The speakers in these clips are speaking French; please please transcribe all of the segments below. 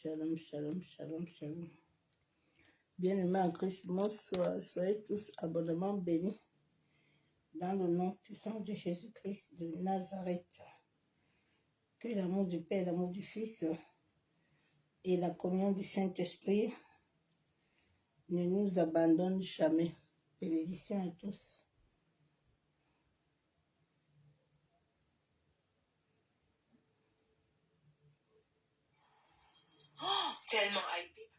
Shalom, shalom, shalom, shalom. Bien-aimés en Christ, bonsoir. Soyez tous abondamment bénis dans le nom puissant de Jésus-Christ de Nazareth. Que l'amour du Père, l'amour du Fils et la communion du Saint-Esprit ne nous abandonnent jamais. Bénédiction à tous. Oh, tellement hypé.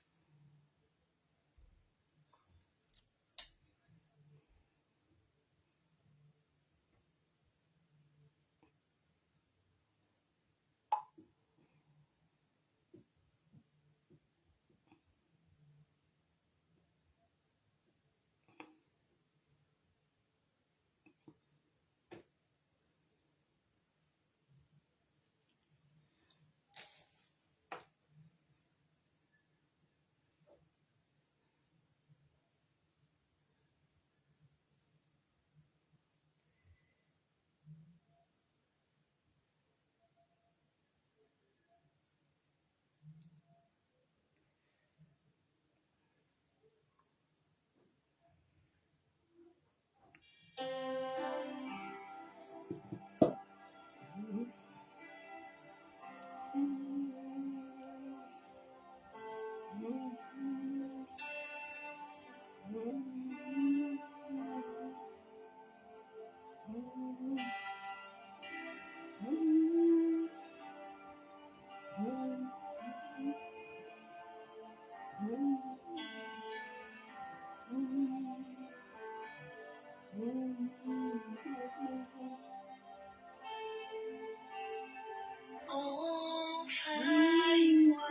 Envahis-moi,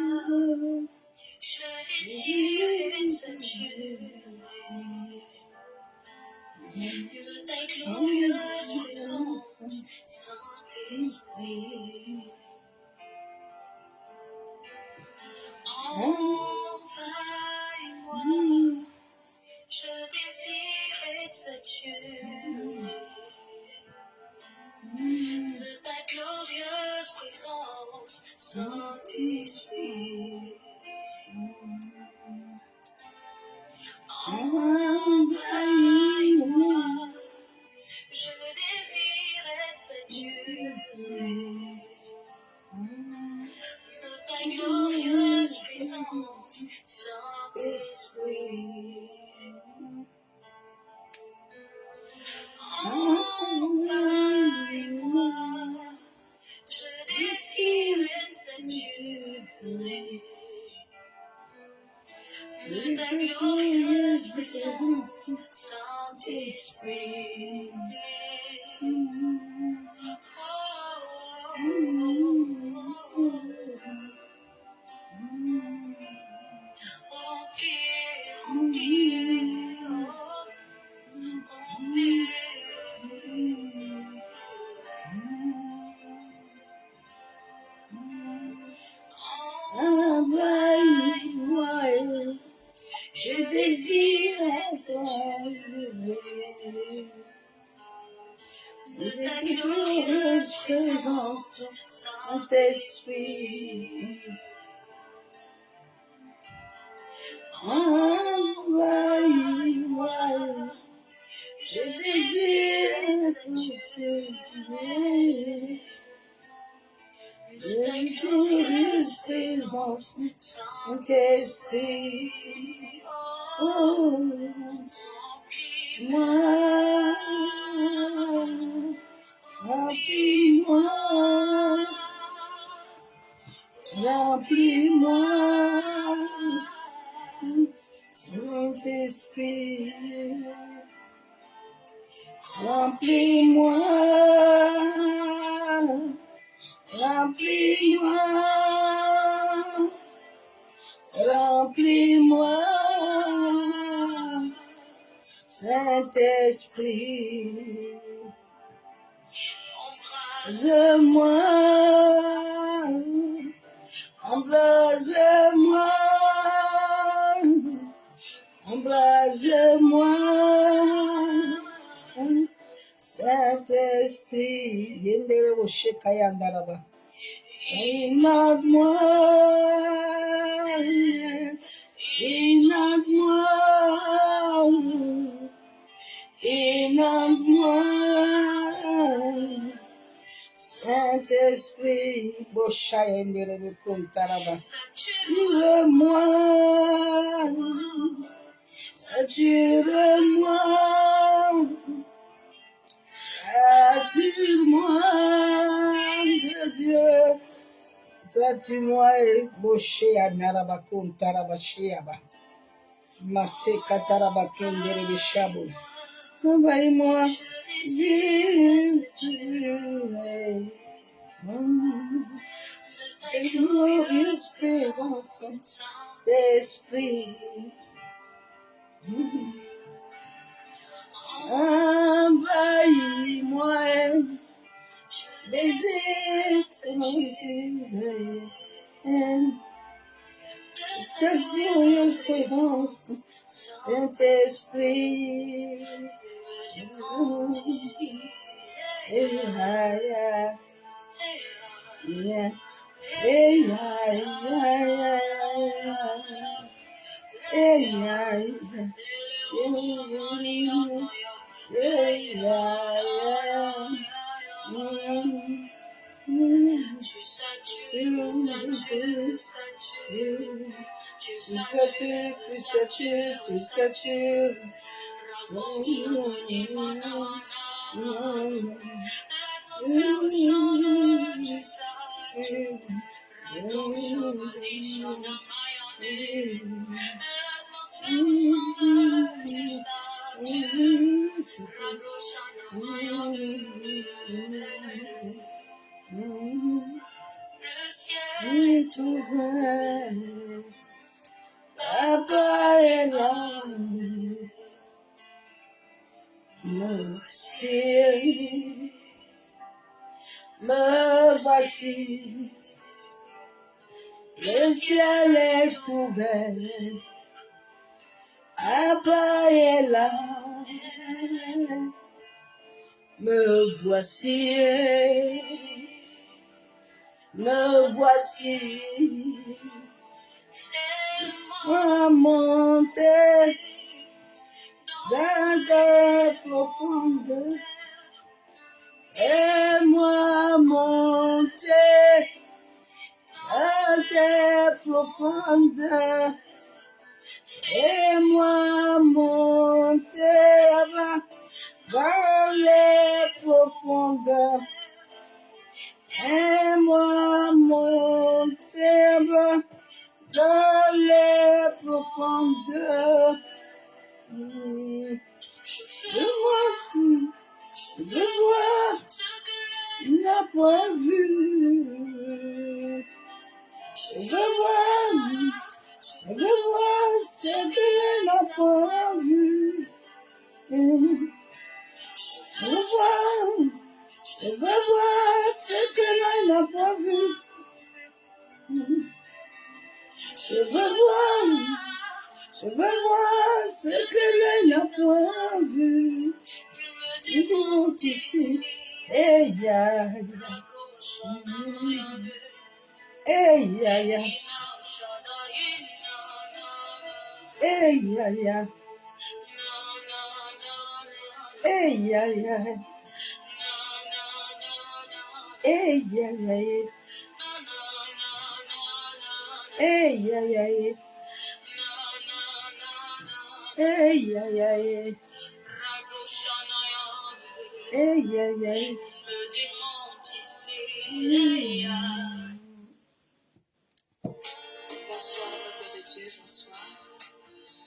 je désire te tuer. De ta glorieuse présence, Saint-Esprit. Envahis-moi, je désire te tuer. De ta glorieuse présence, Saint-Esprit. Envahis-moi, je désire te tuer. De ta glorieuse présence, Saint-Esprit. Envahis-moi, je désire te tuer. De ta glorieuse présence, Saint-Esprit. Envahis-moi, je désire te tuer. De ta glorieuse présence, Saint-Esprit. Envahis-moi, je désire te tuer. De ta glorieuse présence, Saint-Esprit. Oh, remplis-moi, remplis-moi, remplis-moi, Saint-Esprit. Remplis-moi, remplis-moi, remplis-moi, Saint-Esprit. Embrase-moi, embrase-moi, embrase-moi, Saint-Esprit. Inonde-moi, Saint-Esprit, sature-moi, sature-moi, sature-moi de Dieu. Sature-moi, Boshea Narabakun Tarabashiaba, Maseka Tarabakendere Bishabo. Envahis-moi, Jésus. Ta glorieuse présence d'esprit. Envahis-moi, désire ta glorieuse présence Saint-Esprit. tu satures, satures, satures, tu satures. Le ciel est ouvert, Papa est là, me voici, le ciel est ouvert, Papa est là, me voici, moi monter dans des profondeurs, et moi monter dans des profondeurs, et moi monter dans les profondeurs, et moi monter dans les profondeurs. Je vois, n'a pas vu. Je vois ce que l'on n'a pas vu. Je veux voir ce que l'on n'a pas vu. Je veux voir ce que l'on n'a pas vu. Il monte ici, hey ya, hey ya ya, hey ya ya, hey ya ya, hey ya ya, hey ya ya, hey ya ya, hey ya ya. Bonsoir, peuple de Dieu, bonsoir.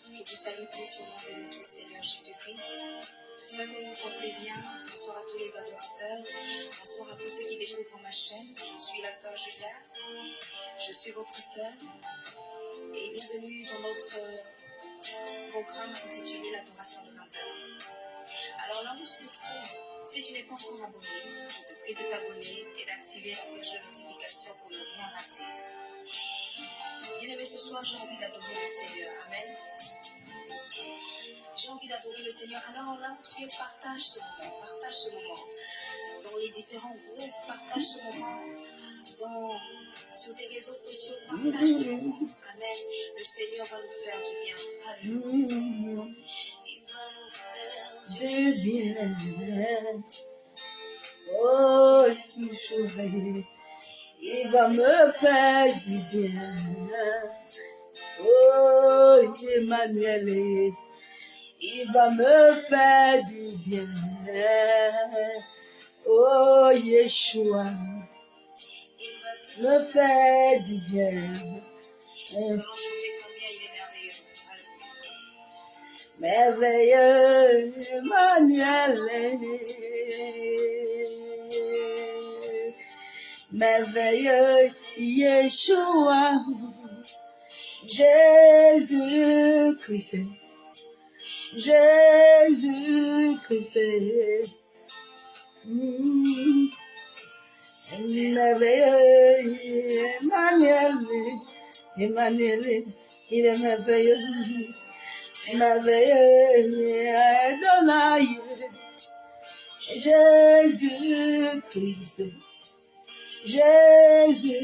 Je vous salue tous au nom de notre Seigneur Jésus-Christ. J'espère que vous vous portez bien. Bonsoir à tous les adorateurs. Bonsoir à tous ceux qui découvrent ma chaîne. Je suis la sœur Julia. Je suis votre sœur. Et bienvenue dans notre programme intitulé l'Adoration de 20h. Alors là où tu te trouves, si tu n'es pas encore abonné, je te prie de t'abonner et d'activer la cloche de notification pour ne rien rater. Bien-aimé, ce soir, j'ai envie d'adorer le Seigneur. Amen. J'ai envie d'adorer le Seigneur. Alors là où tu es, partage ce moment. Dans les différents groupes, partage ce moment. Sur tes réseaux sociaux, partage ce moment. Amen. Le Seigneur va nous faire du bien. Alléluia. Il va nous faire du bien. Oh, tu souris, il va me faire du bien. Oh, Emmanuel, il va me faire du bien. Oh, Yeshua, me fait du bien. Nous allons chanter combien il est merveilleux. Merveilleux, Emmanuel. Merveilleux, Yeshua. Jésus-Christ. Jésus-Christ. Merveilleux, Emmanuel. Emmanuel, il est merveilleux. Merveilleux, Adonai. Jésus-Christ. Jésus-Christ.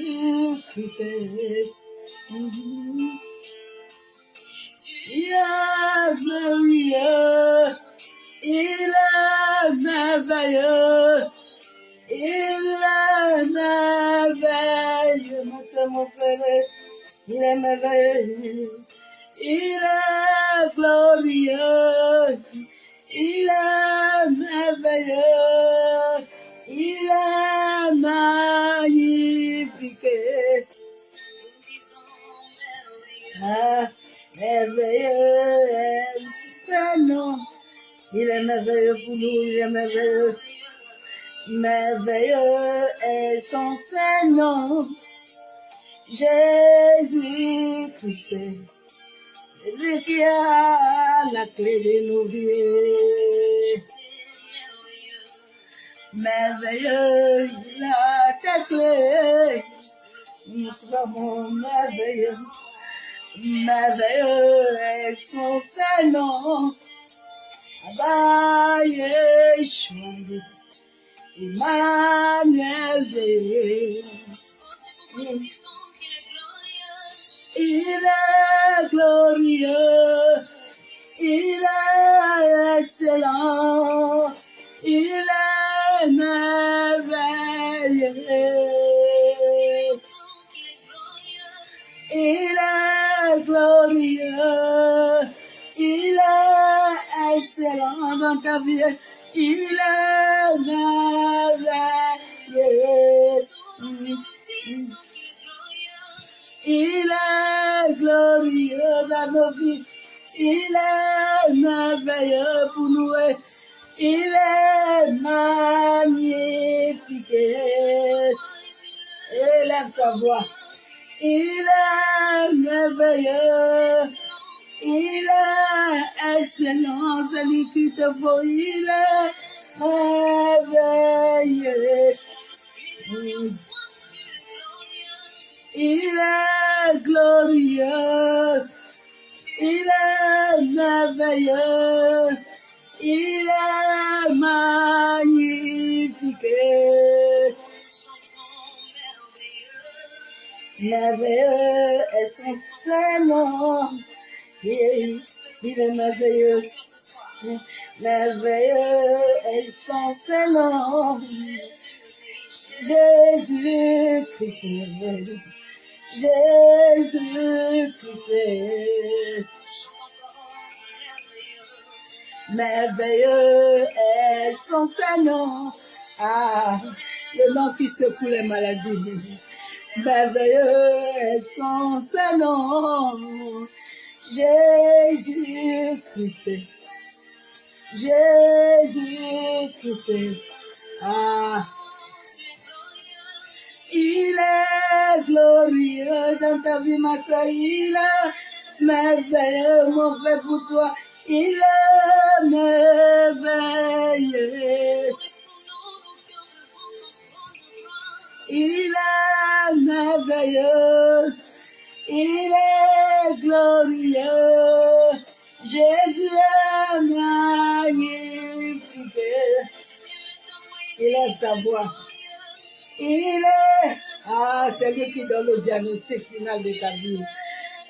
Il est glorieux. Il est merveilleux. Il est merveilleux, mon frère, il est merveilleux, il est glorieux, il est merveilleux, il est magnifique. Ah, merveilleux, c'est non, il est merveilleux pour nous, il est merveilleux. Merveilleux est son Saint-Nom, Jésus-Christ, c'est lui qui a la clé de nos vies. Merveilleux, il a sa clé, nous sommes merveilleux. Merveilleux est son Saint-Nom, Abba Yeshua. Emmanuel, il est glorieux, il est excellent, il est merveilleux, il est glorieux, il est excellent dans ta vie. Il est merveilleux. Il est glorieux dans nos vies. Il est merveilleux pour nous. Il est magnifique. Élève ta voix. Il est merveilleux. Il est excellent, celui qui te faut, il est merveilleux. Il est glorieux, il est merveilleux, il est magnifique. Merveilleux est son Saint-Nom. Il est merveilleux, merveilleux est son Saint-Nom, Jésus-Christ, Jésus-Christ. Merveilleux est son Saint-Nom, ah, le nom qui secoue les maladies. Merveilleux est son Saint-Nom, Jésus-Christ, Jésus-Christ, ah, il est glorieux dans ta vie, ma soeur, il est merveilleux, mon frère, pour toi, il est merveilleux, il est merveilleux. Il est glorieux, Jésus est magnifique. Élève ta voix. Il est, ah, c'est lui qui donne le diagnostic final de ta vie.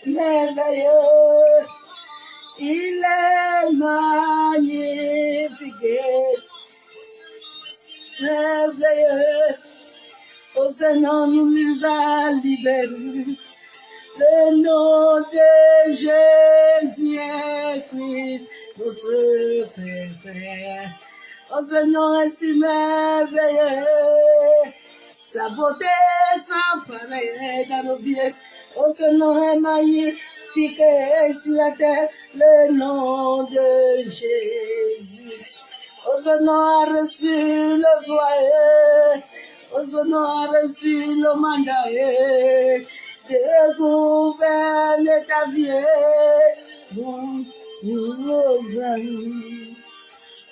Merveilleux, il est magnifique. Merveilleux, oh Oh Seigneur, nous a libérés. Le nom de Jésus est Christ, notre Père. Oh Seigneur, est si merveilleux. Sa beauté sans pareil dans nos vies. Oh Seigneur, est magnifique sur la terre. Le nom de Jésus. Oh Seigneur, a reçu le foyer. Oh Seigneur, a reçu le mandat de gouverner ta vie.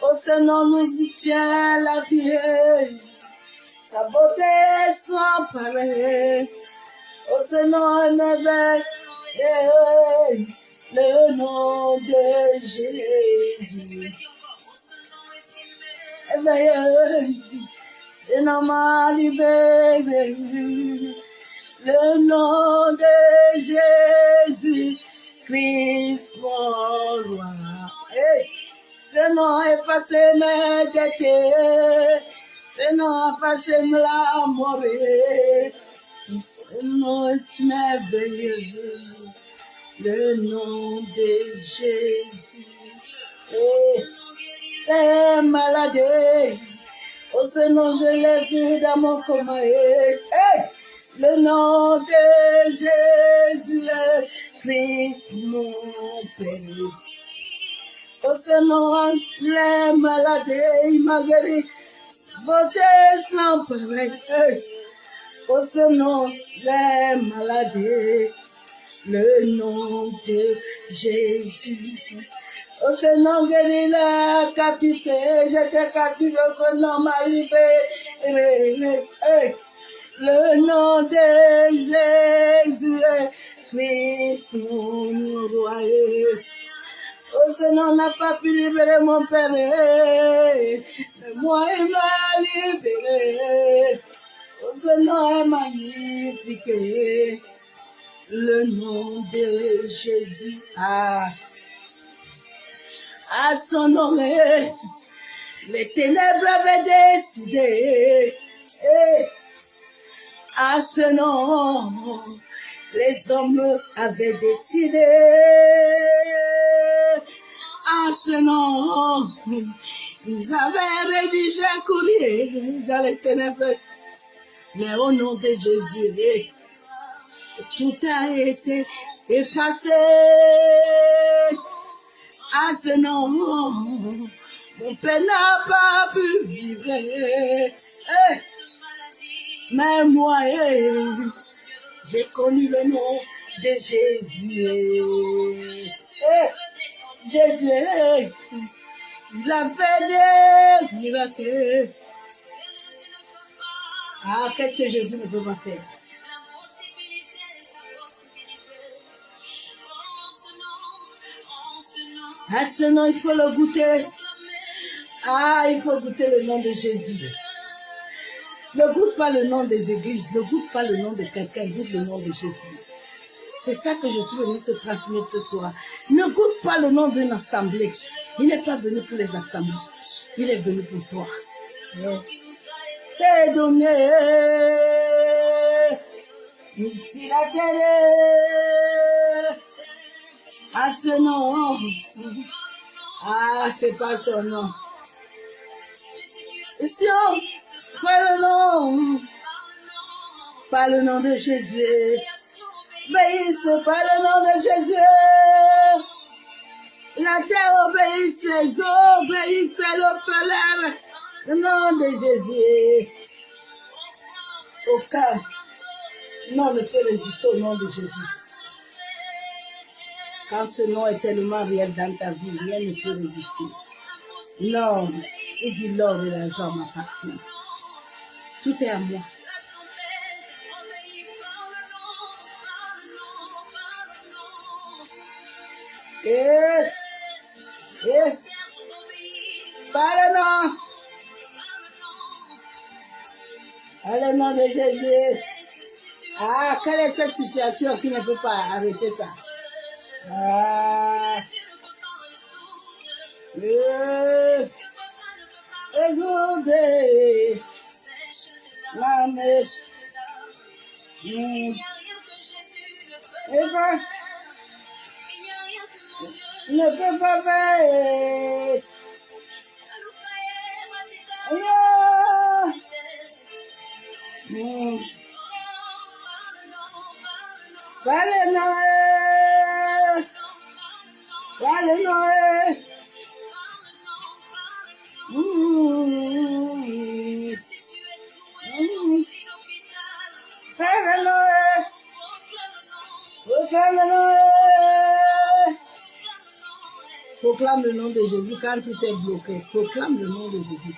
Oh Seigneur, nous y tient la vie. Sa beauté est sans pareil. Oh Seigneur, merveille. Le nom de Jésus. Éveillé, c'est normal, libéré. Le nom de Jésus, Christ mon roi. Hey. Ce nom efface mes dettes, ce nom efface la mort. Le nom est merveilleux, le nom de Jésus. Et malade, oh ce nom je l'ai vu dans mon coma. Le nom de Jésus, Christ mon Père. Oh ce nom, les malades, il m'a guéri, beauté sans pareil. Oh ce nom, les malades, le nom de Jésus. Oh ce nom guérit la captivité, j'étais captive, oh ce nom m'a libéré. Le nom de Jésus, Christ mon roi. Oh, ce nom n'a pas pu libérer mon père. Moi, il m'a libéré. Oh, ce nom est magnifique. Le nom de Jésus. À son nom, les ténèbres avaient décidé. À ce nom, les hommes avaient décidé. À ce nom, ils avaient rédigé un courrier dans les ténèbres. Mais au nom de Jésus, tout a été effacé. À ce nom, mon père n'a pas pu vivre. Mais moi, j'ai connu le nom de Jésus. Jésus, il a fait des miracles. Ah, qu'est-ce que Jésus ne peut pas faire? À ce nom, il faut le goûter. Ah, il faut goûter le nom de Jésus. Ne goûte pas le nom des églises, ne goûte pas le nom de quelqu'un, goûte le nom de Jésus. C'est ça que je suis venu te transmettre ce soir. Ne goûte pas le nom d'une assemblée. Il n'est pas venu pour les assemblées. Il est venu pour toi. T'es donné ici la terre à ce nom. Ah, c'est pas son nom. Ici, pas le nom. Pas le nom de Jésus. Obéissez pas le nom de Jésus. La terre obéisse, les eaux obéissent, l'orphelin. Le nom de Jésus. Aucun nom ne peut résister au nom de Jésus. Quand ce nom est tellement réel dans ta vie, rien ne peut résister. Non, il dit l'or et l'argent m'appartiennent. Tout est à moi. Par le nom. Par le nom de Jésus. Ah, quelle est cette situation qui ne peut pas arrêter ça? Ah. Résoudez la mèche Il ne peut pas faire. Proclame le nom de Jésus quand tout est bloqué. Proclame le nom de Jésus.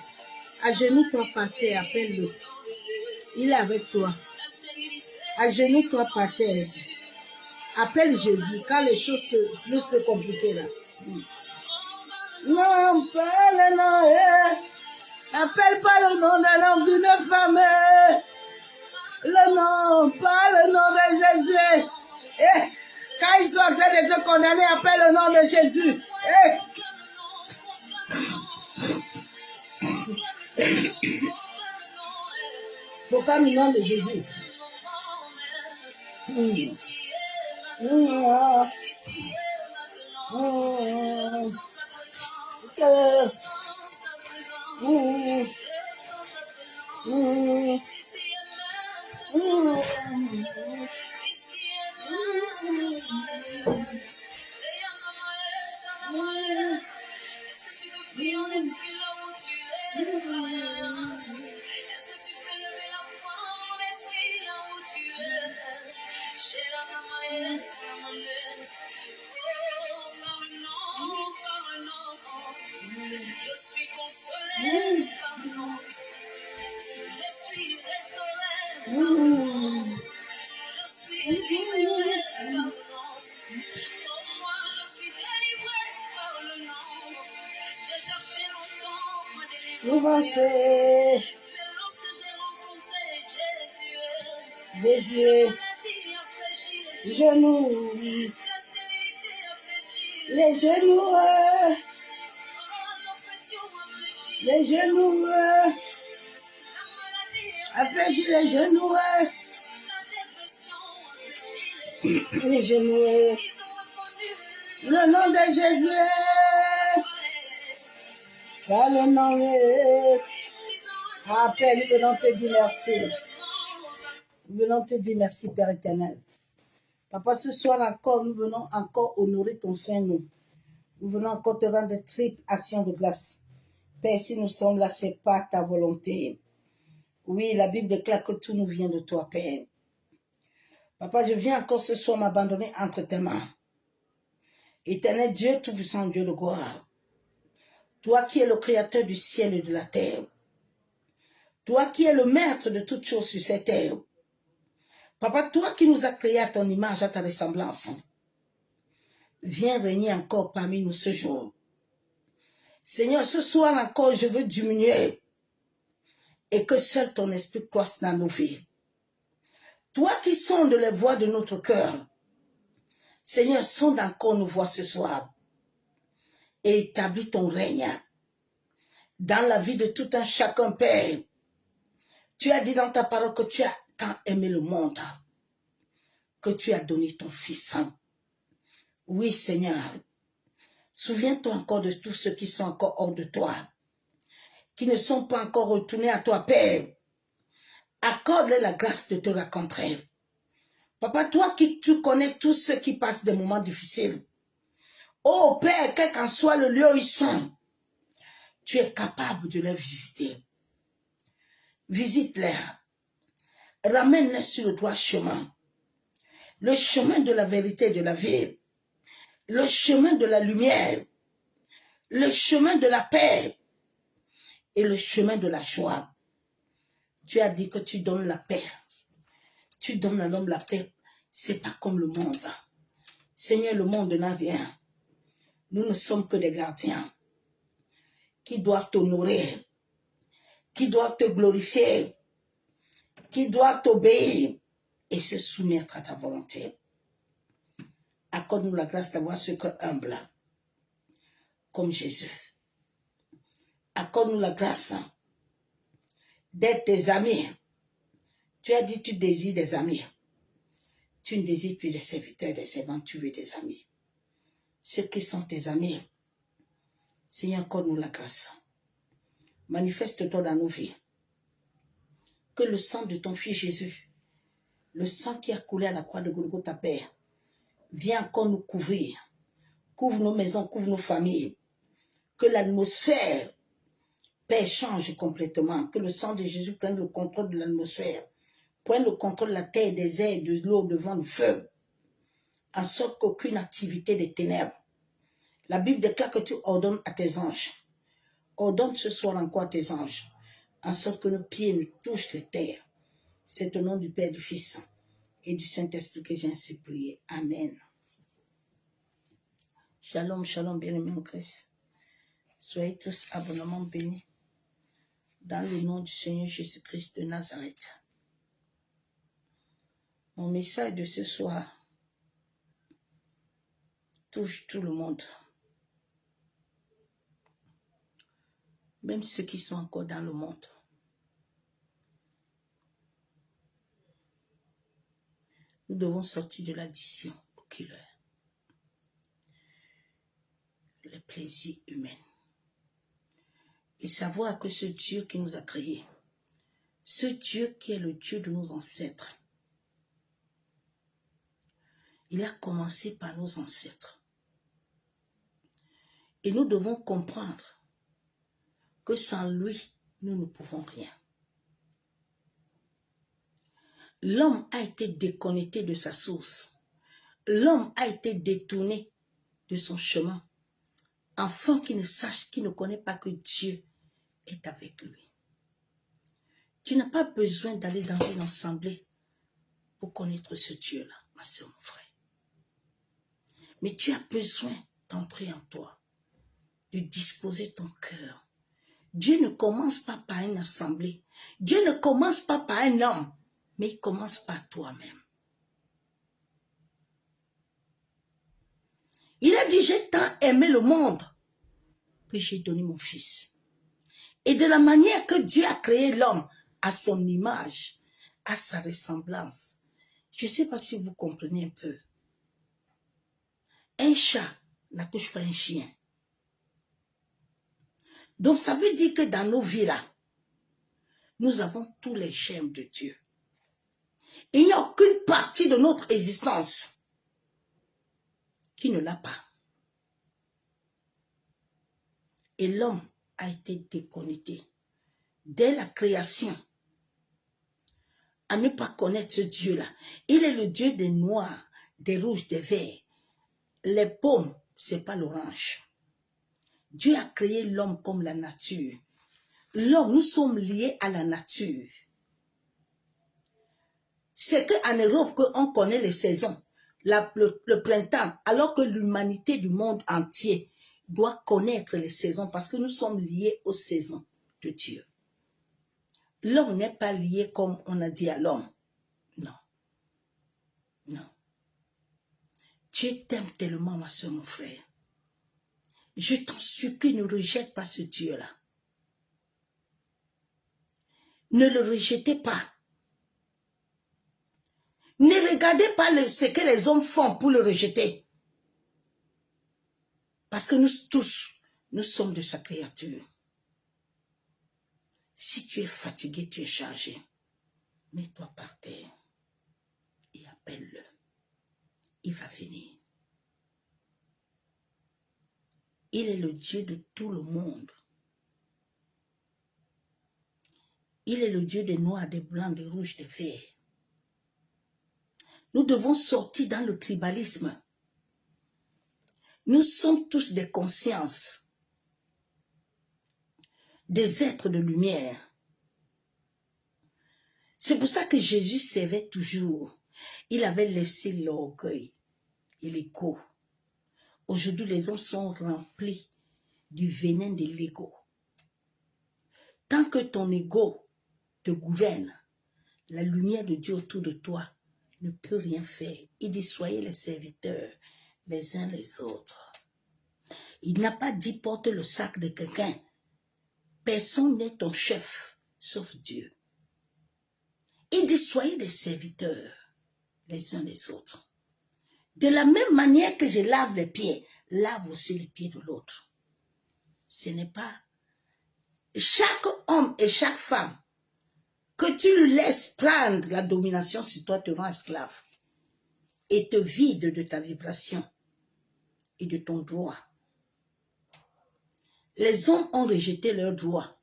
Agenouille-toi par terre, appelle-le. Il est avec toi. Agenouille-toi par terre. Appelle Jésus quand les choses se compliquent là. Non, pas le nom. Appelle pas le nom d'un homme, d'une femme. Le nom, pas le nom de Jésus. Quand ils sont en train de te condamner, appelle le nom de Jésus. Pourquoi le nom de Jésus? Je suis consolée par le nom. Je suis restaurée. Je suis libérée par le nom. Pour moi, je suis délivrée par le nom. J'ai cherché longtemps ma délivrance. Mais lorsque j'ai rencontré Jésus, les genoux, les genoux, les genoux, affaiblis les genoux, les genoux, le nom de Jésus, par le nom de appelle, nous venons te dire merci. Nous venons te dire merci, Père éternel. Papa, ce soir encore, nous venons encore honorer ton Saint-Nom. Nous venons encore te rendre de triples actions de grâce. Père, si nous sommes là, c'est pas ta volonté. Oui, la Bible déclare que tout nous vient de toi, Père. Papa, je viens encore ce soir m'abandonner entre tes mains. Éternel Dieu, tout-puissant Dieu de gloire. Toi qui es le créateur du ciel et de la terre. Toi qui es le maître de toutes choses sur cette terre. Papa, toi qui nous as créés à ton image, à ta ressemblance. Viens régner encore parmi nous ce jour. Seigneur, ce soir encore, je veux diminuer et que seul ton esprit croisse dans nos vies. Toi qui sondes les voies de notre cœur, Seigneur, sonde encore nos voies ce soir et établis ton règne dans la vie de tout un chacun, Père. Tu as dit dans ta parole que tu as tant aimé le monde, que tu as donné ton Fils Saint. Oui, Seigneur, souviens-toi encore de tous ceux qui sont encore hors de toi, qui ne sont pas encore retournés à toi, Père. Accorde-leur la grâce de te rencontrer. Papa, toi qui tu connais tous ceux qui passent des moments difficiles. Oh Père, quel qu'en soit le lieu où ils sont, tu es capable de les visiter. Visite-les. Ramène-les sur le droit chemin. Le chemin de la vérité et de la vie. Le chemin de la lumière. Le chemin de la paix. Et le chemin de la joie. Tu as dit que tu donnes la paix. Tu donnes à l'homme la paix. C'est pas comme le monde. Seigneur, le monde n'a rien. Nous ne sommes que des gardiens qui doivent t'honorer, qui doivent te glorifier, qui doivent t'obéir et se soumettre à ta volonté. Accorde-nous la grâce d'avoir ce cœur humble, comme Jésus. Accorde-nous la grâce d'être tes amis, Tu as dit tu désires des amis. Tu ne désires plus des serviteurs, des servantes, tu veux des amis. Ceux qui sont tes amis, Seigneur, accorde-nous la grâce. Manifeste-toi dans nos vies. Que le sang de ton Fils Jésus, le sang qui a coulé à la croix de Golgotha, Père, viens encore nous couvrir. Couvre nos maisons, couvre nos familles. Que l'atmosphère, Père, change complètement. Que le sang de Jésus prenne le contrôle de l'atmosphère. Prenne le contrôle de la terre, des airs, de l'eau, de vent, du feu. En sorte qu'aucune activité des ténèbres. La Bible déclare que tu ordonnes à tes anges. Ordonne ce soir encore à tes anges. En sorte que nos pieds ne touchent les terres. C'est au nom du Père, du Fils et du Saint-Esprit que j'ai ainsi prié. Amen. Shalom, shalom, bien-aimés en Christ. Soyez tous abondamment bénis. Dans le nom du Seigneur Jésus-Christ de Nazareth. Mon message de ce soir touche tout le monde. Même ceux qui sont encore dans le monde. Nous devons sortir de l'addiction oculaire. Les plaisirs humains. Et savoir que ce Dieu qui nous a créés, ce Dieu qui est le Dieu de nos ancêtres, il a commencé par nos ancêtres. Et nous devons comprendre que sans lui, nous ne pouvons rien. L'homme a été déconnecté de sa source. L'homme a été détourné de son chemin, afin qu'il ne sache, qu'il ne connaît pas que Dieu est avec lui. Tu n'as pas besoin d'aller dans une assemblée pour connaître ce Dieu-là, ma soeur, mon frère. Mais tu as besoin d'entrer en toi, de disposer ton cœur. Dieu ne commence pas par une assemblée. Dieu ne commence pas par un homme, mais il commence par toi-même. Il a dit, j'ai tant aimé le monde que j'ai donné mon Fils. Et de la manière que Dieu a créé l'homme, à son image, à sa ressemblance. Je ne sais pas si vous comprenez un peu. Un chat n'accouche pas un chien. Donc ça veut dire que dans nos vies-là, nous avons tous les gemmes de Dieu. Il n'y a aucune partie de notre existence qui ne l'a pas. Et l'homme a été déconnecté dès la création à ne pas connaître ce Dieu-là. Il est le Dieu des noirs, des rouges, des verts. Les pommes, ce n'est pas l'orange. Dieu a créé l'homme comme la nature. L'homme, nous sommes liés à la nature. C'est qu'en Europe qu'on connaît les saisons, le printemps, alors que l'humanité du monde entier doit connaître les saisons parce que nous sommes liés aux saisons de Dieu. L'homme n'est pas lié comme on a dit à l'homme. Non. Non. Dieu t'aime tellement, ma soeur, mon frère. Je t'en supplie, ne rejette pas ce Dieu-là. Ne le rejetez pas. Ne regardez pas ce que les hommes font pour le rejeter. Parce que nous tous, nous sommes de sa créature. Si tu es fatigué, tu es chargé, mets-toi par terre et appelle-le. Il va venir. Il est le Dieu de tout le monde. Il est le Dieu des noirs, des blancs, des rouges, des verts. Nous devons sortir dans le tribalisme. Nous sommes tous des consciences, des êtres de lumière. C'est pour ça que Jésus servait toujours. Il avait laissé l'orgueil et l'ego. Aujourd'hui, les hommes sont remplis du venin de l'ego. Tant que ton ego te gouverne, la lumière de Dieu autour de toi ne peut rien faire. Il dit, soyez les serviteurs les uns les autres. Il n'a pas dit, porte le sac de quelqu'un. Personne n'est ton chef, sauf Dieu. Il dit, soyez des serviteurs les uns des autres. De la même manière que je lave les pieds, lave aussi les pieds de l'autre. Ce n'est pas chaque homme et chaque femme que tu lui laisses prendre la domination sur toi te rend esclave et te vide de ta vibration et de ton droit. Les hommes ont rejeté leur droit.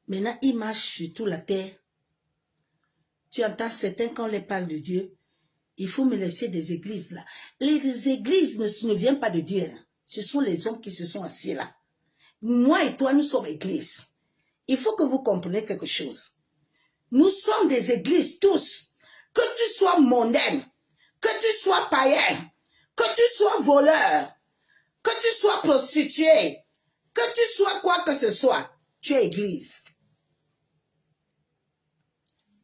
Maintenant, ils marchent sur toute la terre. Tu entends certains quand on les parle de Dieu, il faut me laisser des églises là. Les églises ne viennent pas de Dieu. Hein. Ce sont les hommes qui se sont assis là. Moi et toi, nous sommes églises. Il faut que vous compreniez quelque chose. Nous sommes des églises tous. Que tu sois mondaine, que tu sois païen, que tu sois voleur, que tu sois prostituée, que tu sois quoi que ce soit, tu es église.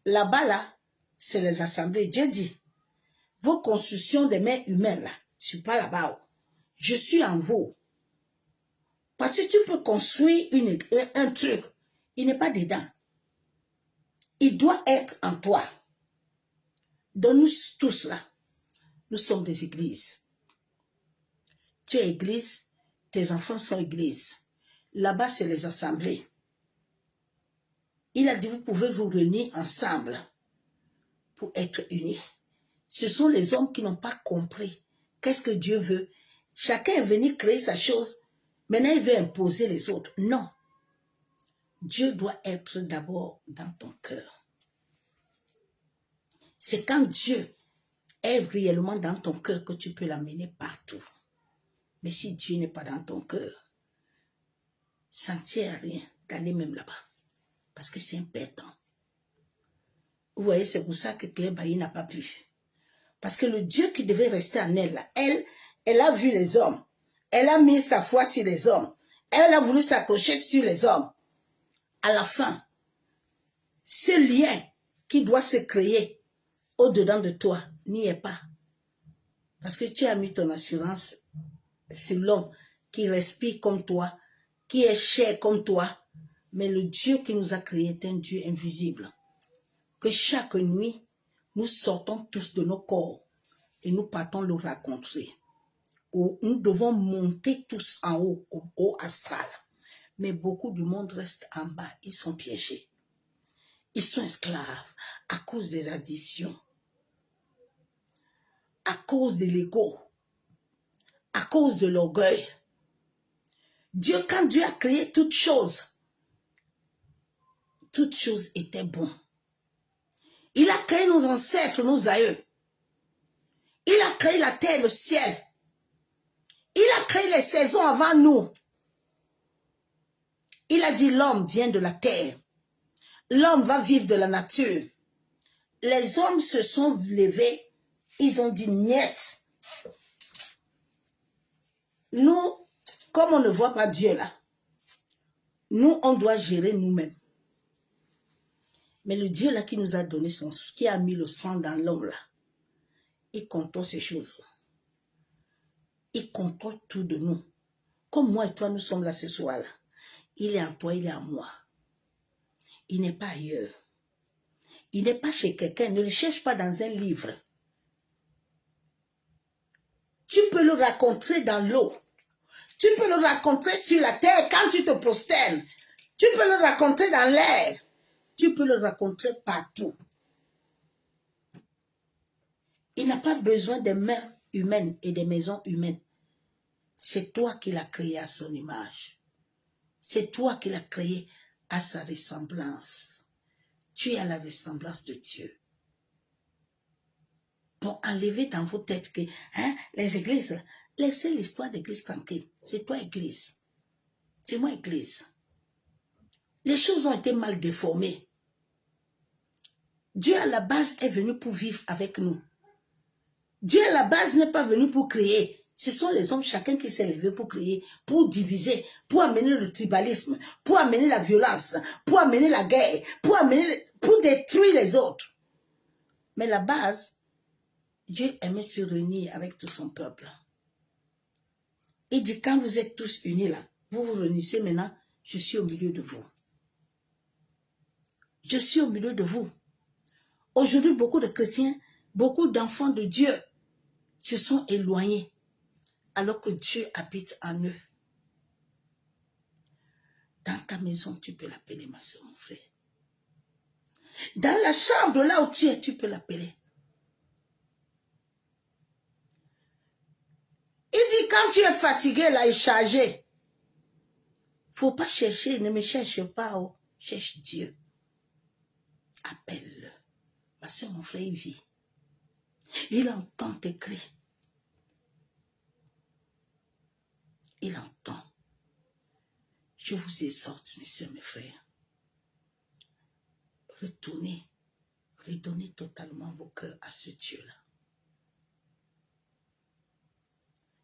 Là-bas, là, c'est les assemblées. Dieu dit, vos constructions des mains humaines, là, je ne suis pas là-bas. Je suis en vous. Parce que tu peux construire un truc, il n'est pas dedans. Il doit être en toi. Donc nous tous là, nous sommes des églises. Tu es église, tes enfants sont églises. Là-bas, c'est les assemblées. Il a dit, vous pouvez vous réunir ensemble pour être unis. Ce sont les hommes qui n'ont pas compris qu'est-ce que Dieu veut. Chacun est venu créer sa chose. Maintenant, il veut imposer les autres. Non. Dieu doit être d'abord dans ton cœur. C'est quand Dieu est réellement dans ton cœur que tu peux l'amener partout. Mais si Dieu n'est pas dans ton cœur, ça ne tient à rien d'aller même là-bas. Parce que c'est impétant. Vous voyez, c'est pour ça que Claire Bailly n'a pas pu. Parce que le Dieu qui devait rester en elle, là, elle a vu les hommes. Elle a mis sa foi sur les hommes. Elle a voulu s'accrocher sur les hommes. À la fin, ce lien qui doit se créer au-dedans de toi n'y est pas. Parce que tu as mis ton assurance sur l'homme qui respire comme toi, qui est cher comme toi. Mais le Dieu qui nous a créé est un Dieu invisible. Que chaque nuit, nous sortons tous de nos corps et nous partons le rencontrer. Nous devons monter tous en haut, au haut astral. Mais beaucoup du monde reste en bas. Ils sont piégés. Ils sont esclaves à cause des additions, à cause de l'ego, à cause de l'orgueil. Dieu, quand Dieu a créé toutes choses étaient bonnes. Il a créé nos ancêtres, nos aïeux. Il a créé la terre et le ciel. Il a créé les saisons avant nous. Il a dit l'homme vient de la terre. L'homme va vivre de la nature. Les hommes se sont levés. Ils ont dit niet. Nous, comme on ne voit pas Dieu là, nous, on doit gérer nous-mêmes. Mais le Dieu là qui nous a donné qui a mis le sang dans l'homme là, il contrôle ces choses. Il contrôle tout de nous. Comme moi et toi, nous sommes là ce soir-là. Il est en toi, il est en moi. Il n'est pas ailleurs. Il n'est pas chez quelqu'un. Ne le cherche pas dans un livre. Tu peux le rencontrer dans l'eau. Tu peux le rencontrer sur la terre quand tu te prosternes. Tu peux le rencontrer dans l'air. Tu peux le rencontrer partout. Il n'a pas besoin des mains humaines et des maisons humaines. C'est toi qui l'as créé à son image. C'est toi qui l'as créé à sa ressemblance. Tu es à la ressemblance de Dieu. Donc, enlevez dans vos têtes que les églises, laissez l'histoire d'église tranquille. C'est toi église. C'est moi église. Les choses ont été mal déformées. Dieu à la base est venu pour vivre avec nous. Dieu à la base n'est pas venu pour créer. Ce sont les hommes, chacun qui s'est levé pour créer, pour diviser, pour amener le tribalisme, pour amener la violence, pour amener la guerre, pour détruire les autres. Mais la base, Dieu aimait se réunir avec tout son peuple. Il dit, quand vous êtes tous unis là, vous vous réunissez maintenant, je suis au milieu de vous. Je suis au milieu de vous. Aujourd'hui, beaucoup de chrétiens, beaucoup d'enfants de Dieu se sont éloignés alors que Dieu habite en eux. Dans ta maison, tu peux l'appeler ma soeur, mon frère. Dans la chambre là où tu es, tu peux l'appeler. Il dit quand tu es fatigué là et chargé, faut pas chercher, ne me cherche pas, oh, cherche Dieu. Appelle-le. Ma soeur, mon frère, il vit. Il entend tes cris. Il entend. Je vous exhorte, mes soeurs, mes frères. Retournez, redonnez totalement vos cœurs à ce Dieu-là.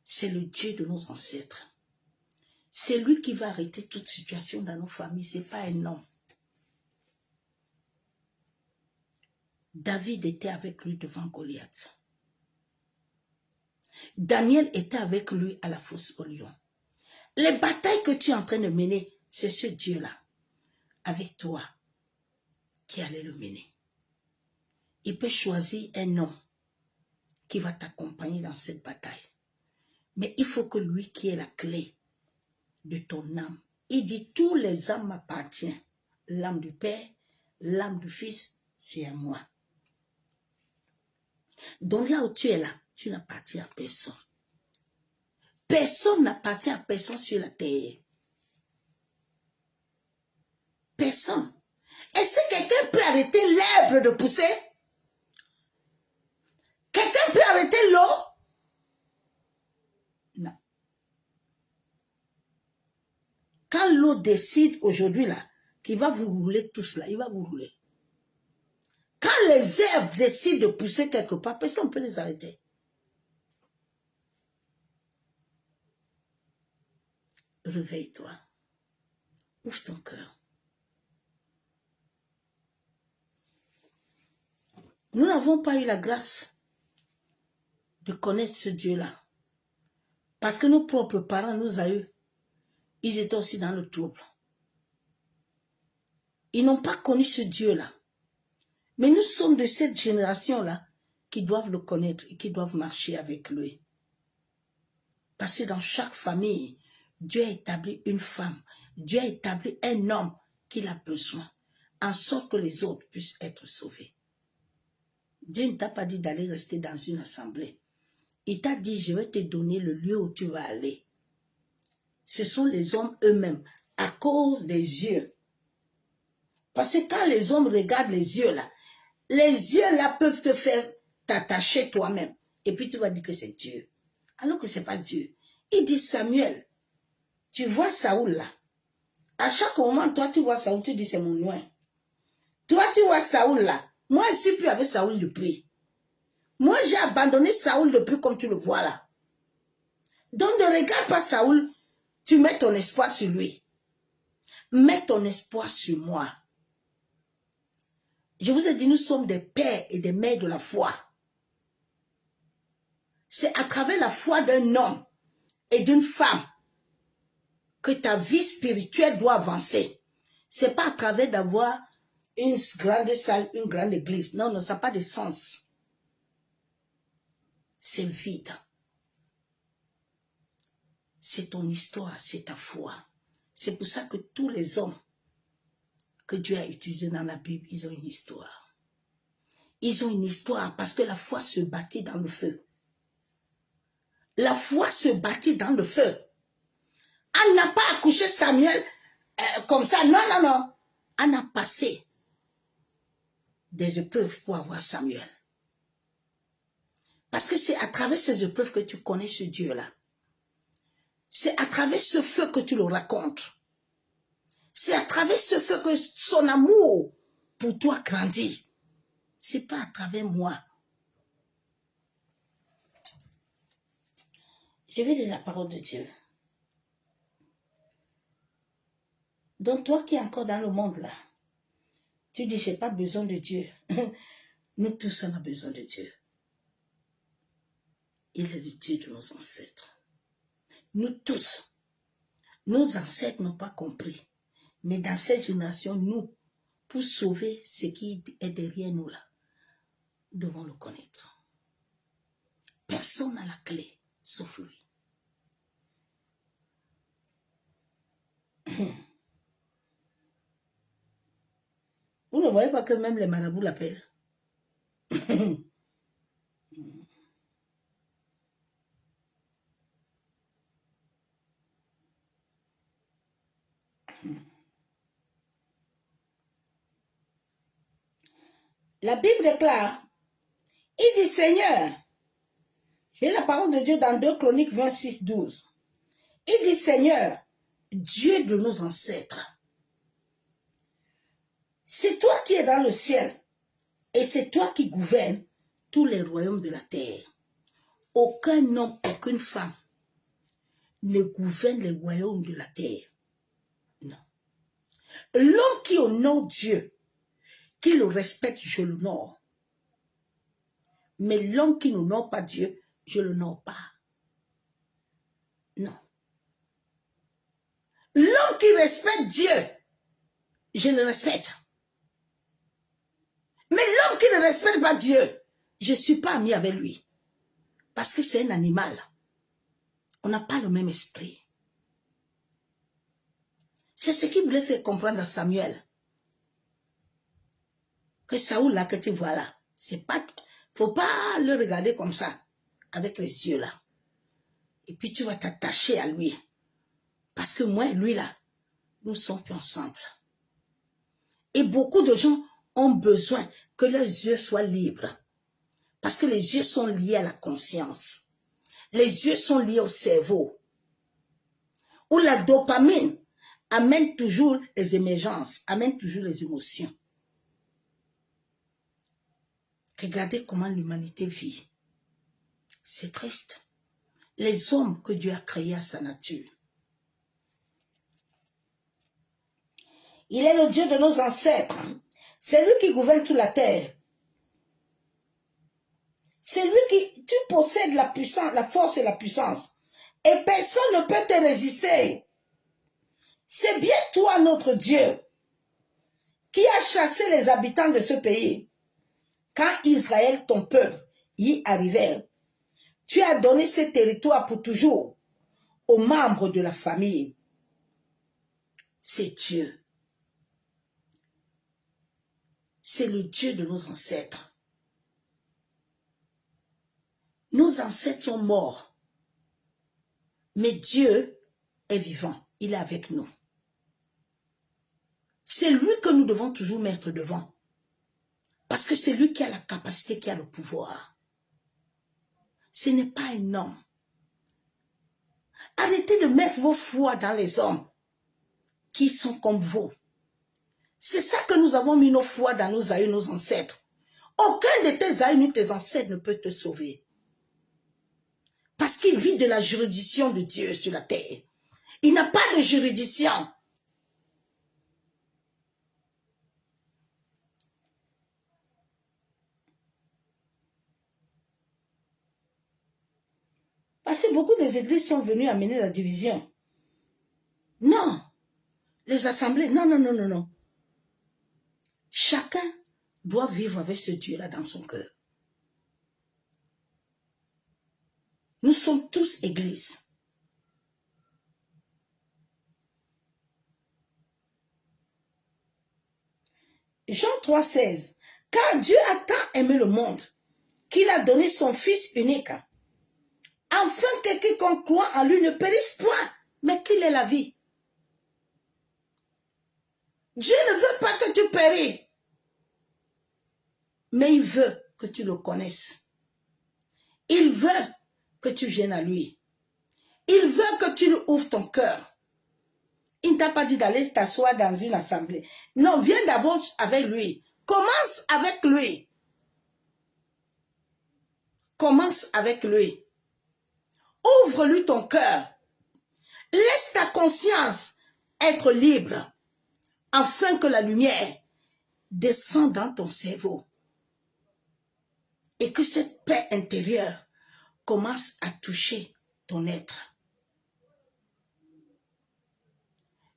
C'est le Dieu de nos ancêtres. C'est lui qui va arrêter toute situation dans nos familles. Ce n'est pas un homme. David était avec lui devant Goliath. Daniel était avec lui à la fosse au lion. Les batailles que tu es en train de mener, c'est ce Dieu-là, avec toi, qui allait le mener. Il peut choisir un homme qui va t'accompagner dans cette bataille. Mais il faut que lui qui ait la clé de ton âme, il dit tous les âmes m'appartiennent. L'âme du Père, l'âme du Fils, c'est à moi. Donc là où tu es là, tu n'appartiens à personne. Personne n'appartient à personne sur la terre. Personne. Est-ce que quelqu'un peut arrêter l'herbe de pousser? Quelqu'un peut arrêter l'eau? Non. Quand l'eau décide aujourd'hui là, qu'il va vous rouler tous là, il va vous rouler. Quand les herbes décident de pousser quelque part, personne ne peut les arrêter. Réveille-toi. Ouvre ton cœur. Nous n'avons pas eu la grâce de connaître ce Dieu-là. Parce que nos propres parents, nos aïeux, ils étaient aussi dans le trouble. Ils n'ont pas connu ce Dieu-là. Mais nous sommes de cette génération-là qui doivent le connaître et qui doivent marcher avec lui. Parce que dans chaque famille, Dieu a établi une femme, Dieu a établi un homme qu'il a besoin, en sorte que les autres puissent être sauvés. Dieu ne t'a pas dit d'aller rester dans une assemblée. Il t'a dit, je vais te donner le lieu où tu vas aller. Ce sont les hommes eux-mêmes, à cause des yeux. Parce que quand les hommes regardent les yeux là peuvent te faire t'attacher toi-même. Et puis tu vas dire que c'est Dieu. Alors que ce n'est pas Dieu. Il dit, Samuel, tu vois Saoul là. À chaque moment, toi tu vois Saoul, tu dis c'est mon noin. Toi tu vois Saoul là. Moi je ne suis plus avec Saoul depuis. Moi j'ai abandonné Saoul depuis comme tu le vois là. Donc ne regarde pas Saoul, tu mets ton espoir sur lui. Mets ton espoir sur moi. Je vous ai dit, nous sommes des pères et des mères de la foi. C'est à travers la foi d'un homme et d'une femme que ta vie spirituelle doit avancer. Ce n'est pas à travers d'avoir une grande salle, une grande église. Non, non, ça n'a pas de sens. C'est vide. C'est ton histoire, c'est ta foi. C'est pour ça que tous les hommes que Dieu a utilisés dans la Bible, ils ont une histoire. Ils ont une histoire parce que la foi se bâtit dans le feu. La foi se bâtit dans le feu. Elle n'a pas accouché Samuel comme ça. Non, non, non. Elle a passé des épreuves pour avoir Samuel. Parce que c'est à travers ces épreuves que tu connais ce Dieu-là. C'est à travers ce feu que tu le racontes. C'est à travers ce feu que son amour pour toi grandit. Ce n'est pas à travers moi. Je vais lire la parole de Dieu. Donc toi qui es encore dans le monde là, tu dis, je n'ai pas besoin de Dieu. Nous tous, on a besoin de Dieu. Il est le Dieu de nos ancêtres. Nous tous, nos ancêtres n'ont pas compris. Mais dans cette génération, nous pour sauver ce qui est derrière nous là. Nous devons le connaître. Personne n'a la clé, sauf lui. Vous ne voyez pas que même les marabouts l'appellent. La Bible déclare, il dit Seigneur, j'ai la parole de Dieu dans 2 Chroniques 26, 12. Il dit Seigneur, Dieu de nos ancêtres, c'est toi qui es dans le ciel et c'est toi qui gouvernes tous les royaumes de la terre. Aucun homme, aucune femme ne gouverne les royaumes de la terre. Non. L'homme qui honore Dieu, qui le respecte, je l'honore. Mais l'homme qui n'honore pas Dieu, je ne l'honore pas. Non. L'homme qui respecte Dieu, je le respecte. Mais l'homme qui ne respecte pas Dieu, je ne suis pas ami avec lui. Parce que c'est un animal. On n'a pas le même esprit. C'est ce qu'il voulait faire comprendre à Samuel. Que Saoul là que tu vois là, c'est pas, faut pas le regarder comme ça, avec les yeux là. Et puis tu vas t'attacher à lui. Parce que moi et lui là, nous sommes plus ensemble. Et beaucoup de gens ont besoin que leurs yeux soient libres. Parce que les yeux sont liés à la conscience. Les yeux sont liés au cerveau. Où la dopamine amène toujours les émergences, amène toujours les émotions. Regardez comment l'humanité vit. C'est triste. Les hommes que Dieu a créés à sa nature. Il est le Dieu de nos ancêtres. C'est lui qui gouverne toute la terre. C'est lui qui, tu possèdes la puissance, la force et la puissance. Et personne ne peut te résister. C'est bien toi, notre Dieu, qui a chassé les habitants de ce pays. Quand Israël, ton peuple, y arrivait, tu as donné ce territoire pour toujours aux membres de la famille. C'est Dieu. C'est le Dieu de nos ancêtres. Nos ancêtres sont morts. Mais Dieu est vivant. Il est avec nous. C'est lui que nous devons toujours mettre devant. Parce que c'est lui qui a la capacité, qui a le pouvoir. Ce n'est pas un homme. Arrêtez de mettre vos foi dans les hommes qui sont comme vous. C'est ça que nous avons mis nos foi dans nos aïeux, nos ancêtres. Aucun de tes aïeux ni tes ancêtres ne peut te sauver. Parce qu'il vit de la juridiction de Dieu sur la terre. Il n'a pas de juridiction. Parce que beaucoup des églises sont venues amener la division. Non. Les assemblées, non, non, non, non, non. Chacun doit vivre avec ce Dieu-là dans son cœur. Nous sommes tous églises. Jean 3,16. Car Dieu a tant aimé le monde qu'il a donné son Fils unique, afin que quiconque croit en lui ne périsse point, mais qu'il ait la vie. Dieu ne veut pas que tu périsses, mais il veut que tu le connaisses. Il veut que tu viennes à lui. Il veut que tu lui ouvres ton cœur. Il ne t'a pas dit d'aller t'asseoir dans une assemblée. Non, viens d'abord avec lui. Commence avec lui. Commence avec lui. Ouvre-lui ton cœur. Laisse ta conscience être libre, afin que la lumière descende dans ton cerveau. Et que cette paix intérieure commence à toucher ton être.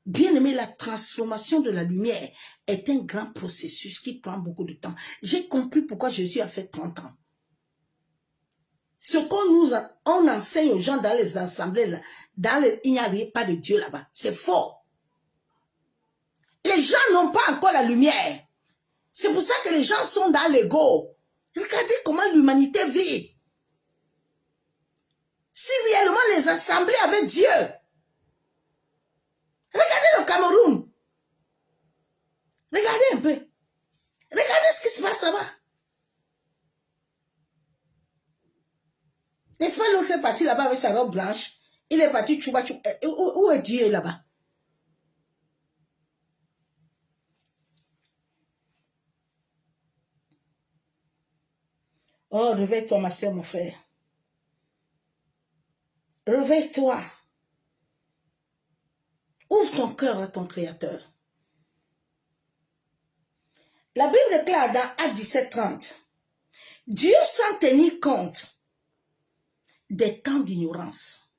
Bien aimé, la transformation de la lumière est un grand processus qui prend beaucoup de temps. J'ai compris pourquoi Jésus a fait 30 ans. Ce qu'on enseigne aux gens dans les assemblées, là, il n'y a pas de Dieu là-bas. C'est faux. Les gens n'ont pas encore la lumière. C'est pour ça que les gens sont dans l'ego. Regardez comment l'humanité vit. Si réellement les assemblées avaient Dieu, regardez le Cameroun. Regardez un peu. Regardez ce qui se passe là-bas. N'est-ce pas l'autre est parti là-bas avec sa robe blanche? Il est parti tchouba tchouba. Où est Dieu là-bas? Oh, réveille-toi ma soeur, mon frère. Réveille-toi. Ouvre ton cœur à ton Créateur. La Bible déclare dans Actes 17:30, Dieu sans tenir compte des temps d'ignorance.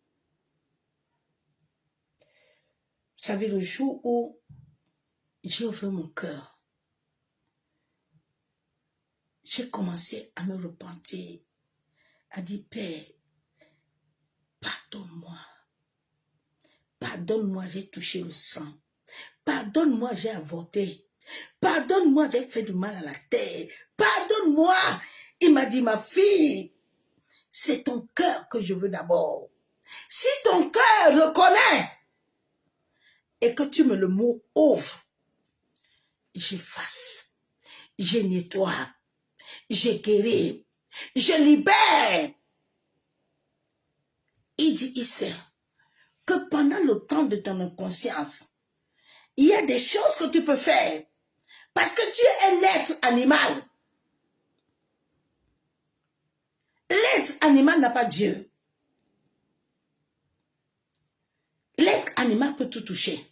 Vous savez, le jour où j'ai ouvert mon cœur, j'ai commencé à me repentir, à dire, Père, pardonne-moi. Pardonne-moi, j'ai touché le sang. Pardonne-moi, j'ai avorté. Pardonne-moi, j'ai fait du mal à la terre. Pardonne-moi. Il m'a dit, ma fille, c'est ton cœur que je veux d'abord. Si ton cœur reconnaît et que tu me le ouvres, j'efface, je nettoie, je guéris, je libère. Il dit, il sait que pendant le temps de ton inconscience, il y a des choses que tu peux faire parce que tu es un être animal. L'être animal n'a pas Dieu. L'être animal peut tout toucher.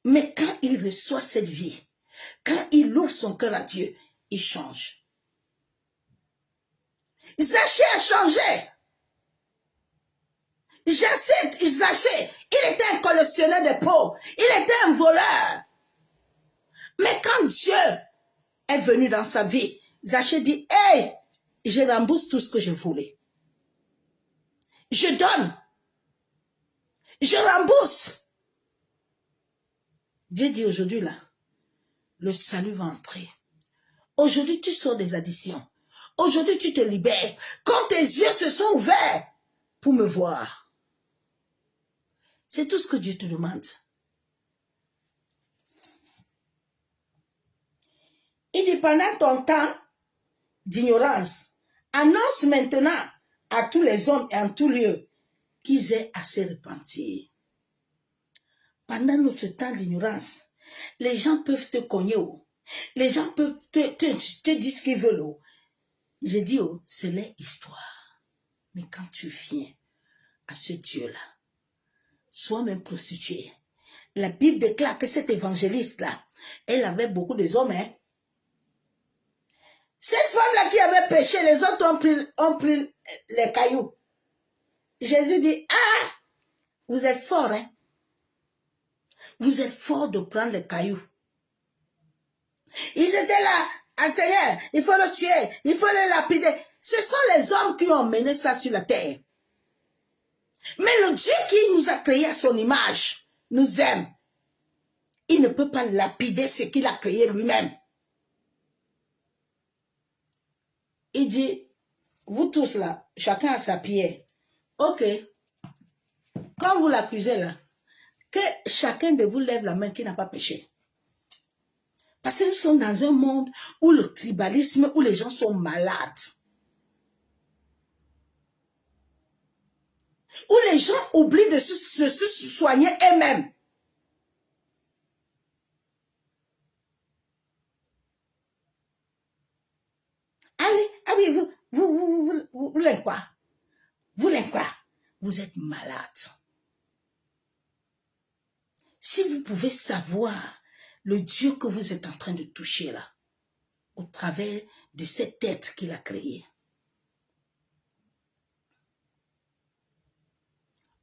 Mais quand il reçoit cette vie, quand il ouvre son cœur à Dieu, il change. Zachée a changé. Zachée, il était un collectionneur de peaux. Il était un voleur. Mais quand Dieu est venu dans sa vie, Zachée dit, hey, je rembourse tout ce que je voulais. Je donne. Je rembourse. Dieu dit aujourd'hui là, le salut va entrer. Aujourd'hui, tu sors des additions. Aujourd'hui, tu te libères. Quand tes yeux se sont ouverts pour me voir. C'est tout ce que Dieu te demande. Il dit, pendant ton temps d'ignorance, annonce maintenant à tous les hommes et en tout lieu qu'ils aient à se repentir. Pendant notre temps d'ignorance, les gens peuvent te cogner. Les gens peuvent te dire ce qu'ils veulent. Je dis, c'est leur histoire. Mais quand tu viens à ce Dieu-là, sois même prostituée. La Bible déclare que cet évangéliste-là, elle avait beaucoup de hommes. Hein? Cette femme-là qui avait péché, les autres ont pris les cailloux. Jésus dit, ah, vous êtes fort, hein? Vous êtes fort de prendre les cailloux. Ils étaient là, ah Seigneur, il faut le tuer, il faut le lapider. Ce sont les hommes qui ont mené ça sur la terre. Mais le Dieu qui nous a créés à son image nous aime. Il ne peut pas lapider ce qu'il a créé lui-même. Il dit, vous tous là, chacun a sa pierre. Ok. Quand vous l'accusez là, que chacun de vous lève la main qui n'a pas péché. Parce que nous sommes dans un monde où le tribalisme, où les gens sont malades. Où les gens oublient de se soigner eux-mêmes. Ah oui, vous voulez quoi? Vous voulez quoi? Vous êtes malade. Si vous pouvez savoir le Dieu que vous êtes en train de toucher là, au travers de cet être qu'il a créé.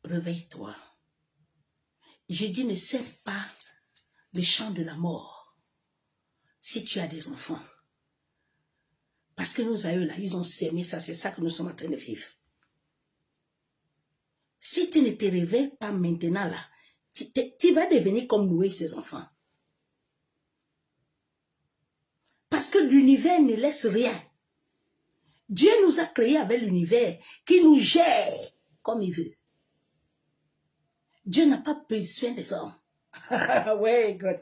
Réveille-toi. Je dis, ne sais pas le champ de la mort si tu as des enfants. Parce que nos aïeux là, ils ont sémé ça, c'est ça que nous sommes en train de vivre. Si tu ne te réveilles pas maintenant là, tu vas devenir comme Noé et ses enfants. Parce que l'univers ne laisse rien. Dieu nous a créés avec l'univers qui nous gère comme il veut. Dieu n'a pas besoin des hommes. Ouais, God.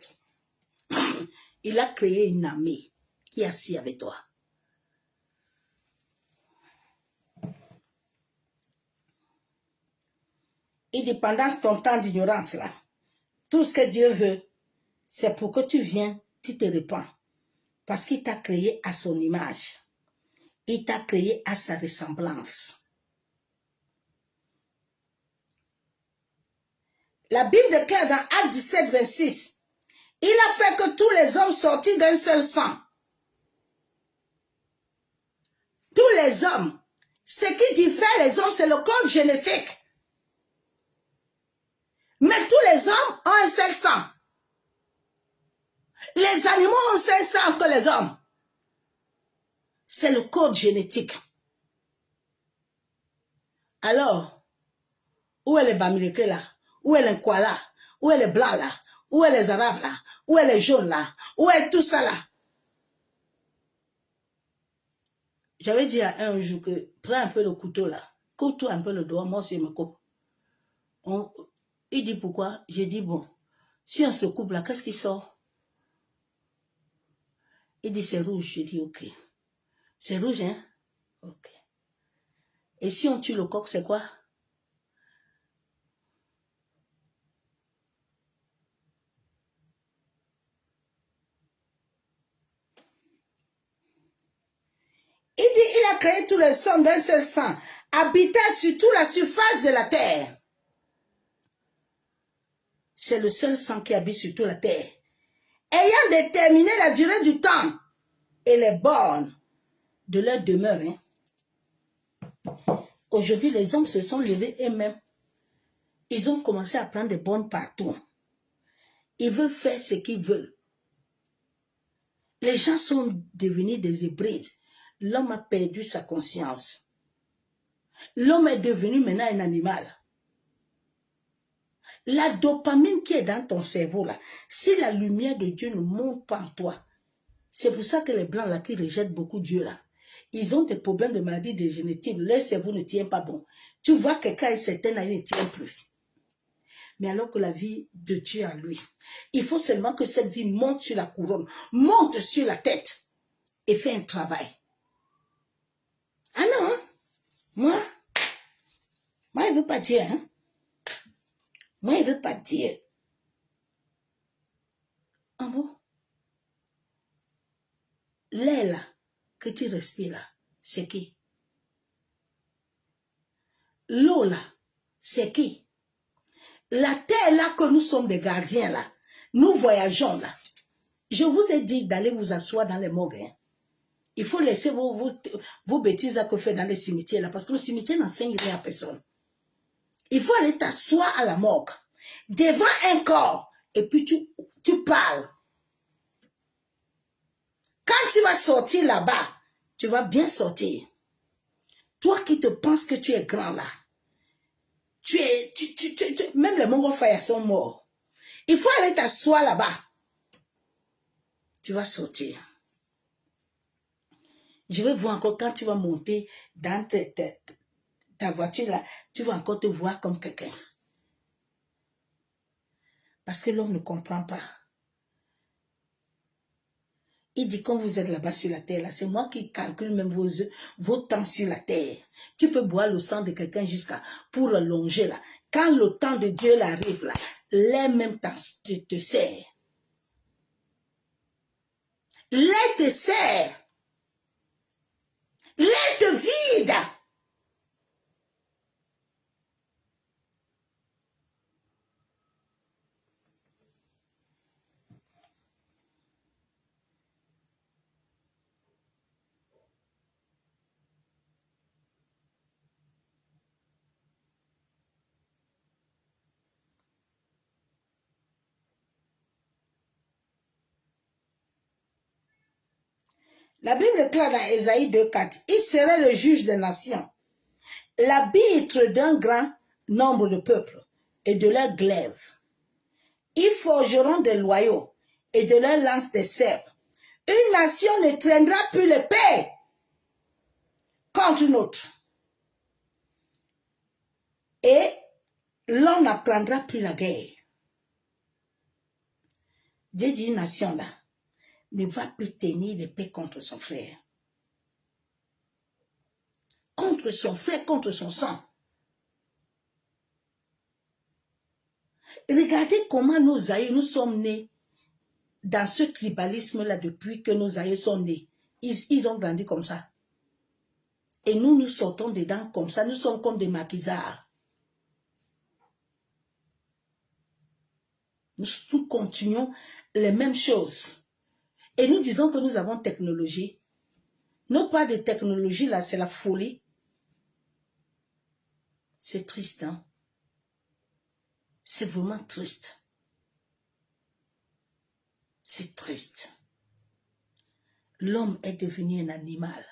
Il a créé une armée qui est assise avec toi. Et pendant ton temps d'ignorance là, tout ce que Dieu veut, c'est pour que tu viennes, tu te répands. Parce qu'il t'a créé à son image. Il t'a créé à sa ressemblance. La Bible déclare dans Acte 17, 26, il a fait que tous les hommes sortis d'un seul sang. Tous les hommes. Ce qui diffère les hommes, c'est le code génétique. Mais tous les hommes ont un seul sang. Les animaux ont un seul sang que les hommes. C'est le code génétique. Alors, où est les Bamileke là? Où est les Nkwala? Où est les Blancs là? Où est les Arabes là? Où est les jaunes là? Où est tout ça là? J'avais dit à un jour que prends un peu le couteau là. Coupe-toi un peu le doigt, moi aussi je me coupe. Il dit pourquoi? J'ai dit bon, si on se coupe là, qu'est-ce qui sort? Il dit c'est rouge. J'ai dit ok. C'est rouge, hein? Ok. Et si on tue le coq, c'est quoi? Il dit, il a créé tous les hommes d'un seul sang, habitant sur toute la surface de la terre. C'est le seul sang qui habite sur toute la terre. Ayant déterminé la durée du temps et les bornes de leur demeure. Hein. Aujourd'hui, les hommes se sont levés eux-mêmes. Ils ont commencé à prendre des bornes partout. Ils veulent faire ce qu'ils veulent. Les gens sont devenus des hybrides. L'homme a perdu sa conscience. L'homme est devenu maintenant un animal. La dopamine qui est dans ton cerveau, là, si la lumière de Dieu ne monte pas en toi, c'est pour ça que les Blancs, là, qui rejettent beaucoup Dieu, là, ils ont des problèmes de maladie dégénérative. Leur cerveau ne tient pas bon. Tu vois que quand il s'éteint, il ne tient plus. Mais alors que la vie de Dieu a lui, il faut seulement que cette vie monte sur la couronne, monte sur la tête et fait un travail. Ah non, hein? Moi, il ne veut pas dire, hein? Moi, il ne veut pas dire. Ah bon? L'air là, que tu respires là, c'est qui? L'eau là, c'est qui? La terre là que nous sommes des gardiens là, nous voyageons là. Je vous ai dit d'aller vous asseoir dans les morgues. Hein. Il faut laisser vos bêtises là que vous faites dans les cimetières là, parce que le cimetière n'enseigne rien à personne. Il faut aller t'asseoir à la morgue, devant un corps, et puis tu parles. Quand tu vas sortir là-bas, tu vas bien sortir. Toi qui te penses que tu es grand là, même les Mongolfaya sont morts. Il faut aller t'asseoir là-bas. Tu vas sortir. Je vais voir encore quand tu vas monter dans ta voiture là, tu vas encore te voir comme quelqu'un. Parce que l'homme ne comprend pas. Il dit, quand vous êtes là-bas sur la terre, là, c'est moi qui calcule même vos temps sur la terre. Tu peux boire le sang de quelqu'un jusqu'à pour le longer là. Quand le temps de Dieu arrive là, les mêmes temps te sert. Les te sert. Les te vide. La Bible déclare dans Ésaïe 2,4, il serait le juge des nations, l'arbitre d'un grand nombre de peuples et de leurs glaives. Ils forgeront des loyaux et de leurs lances des serpes. Une nation ne traînera plus l'épée contre une autre. Et l'homme n'apprendra plus la guerre. Dieu dit une nation là ne va plus tenir l'épée contre son frère. Contre son frère, contre son sang. Regardez comment nos aïeux, nous sommes nés dans ce tribalisme-là depuis que nos aïeux sont nés. Ils ont grandi comme ça. Et nous, nous sortons dedans comme ça. Nous sommes comme des maquisards. Nous continuons les mêmes choses. Et nous disons que nous avons technologie. Non pas de technologie, là, c'est la folie. C'est triste, hein? C'est vraiment triste. C'est triste. L'homme est devenu un animal.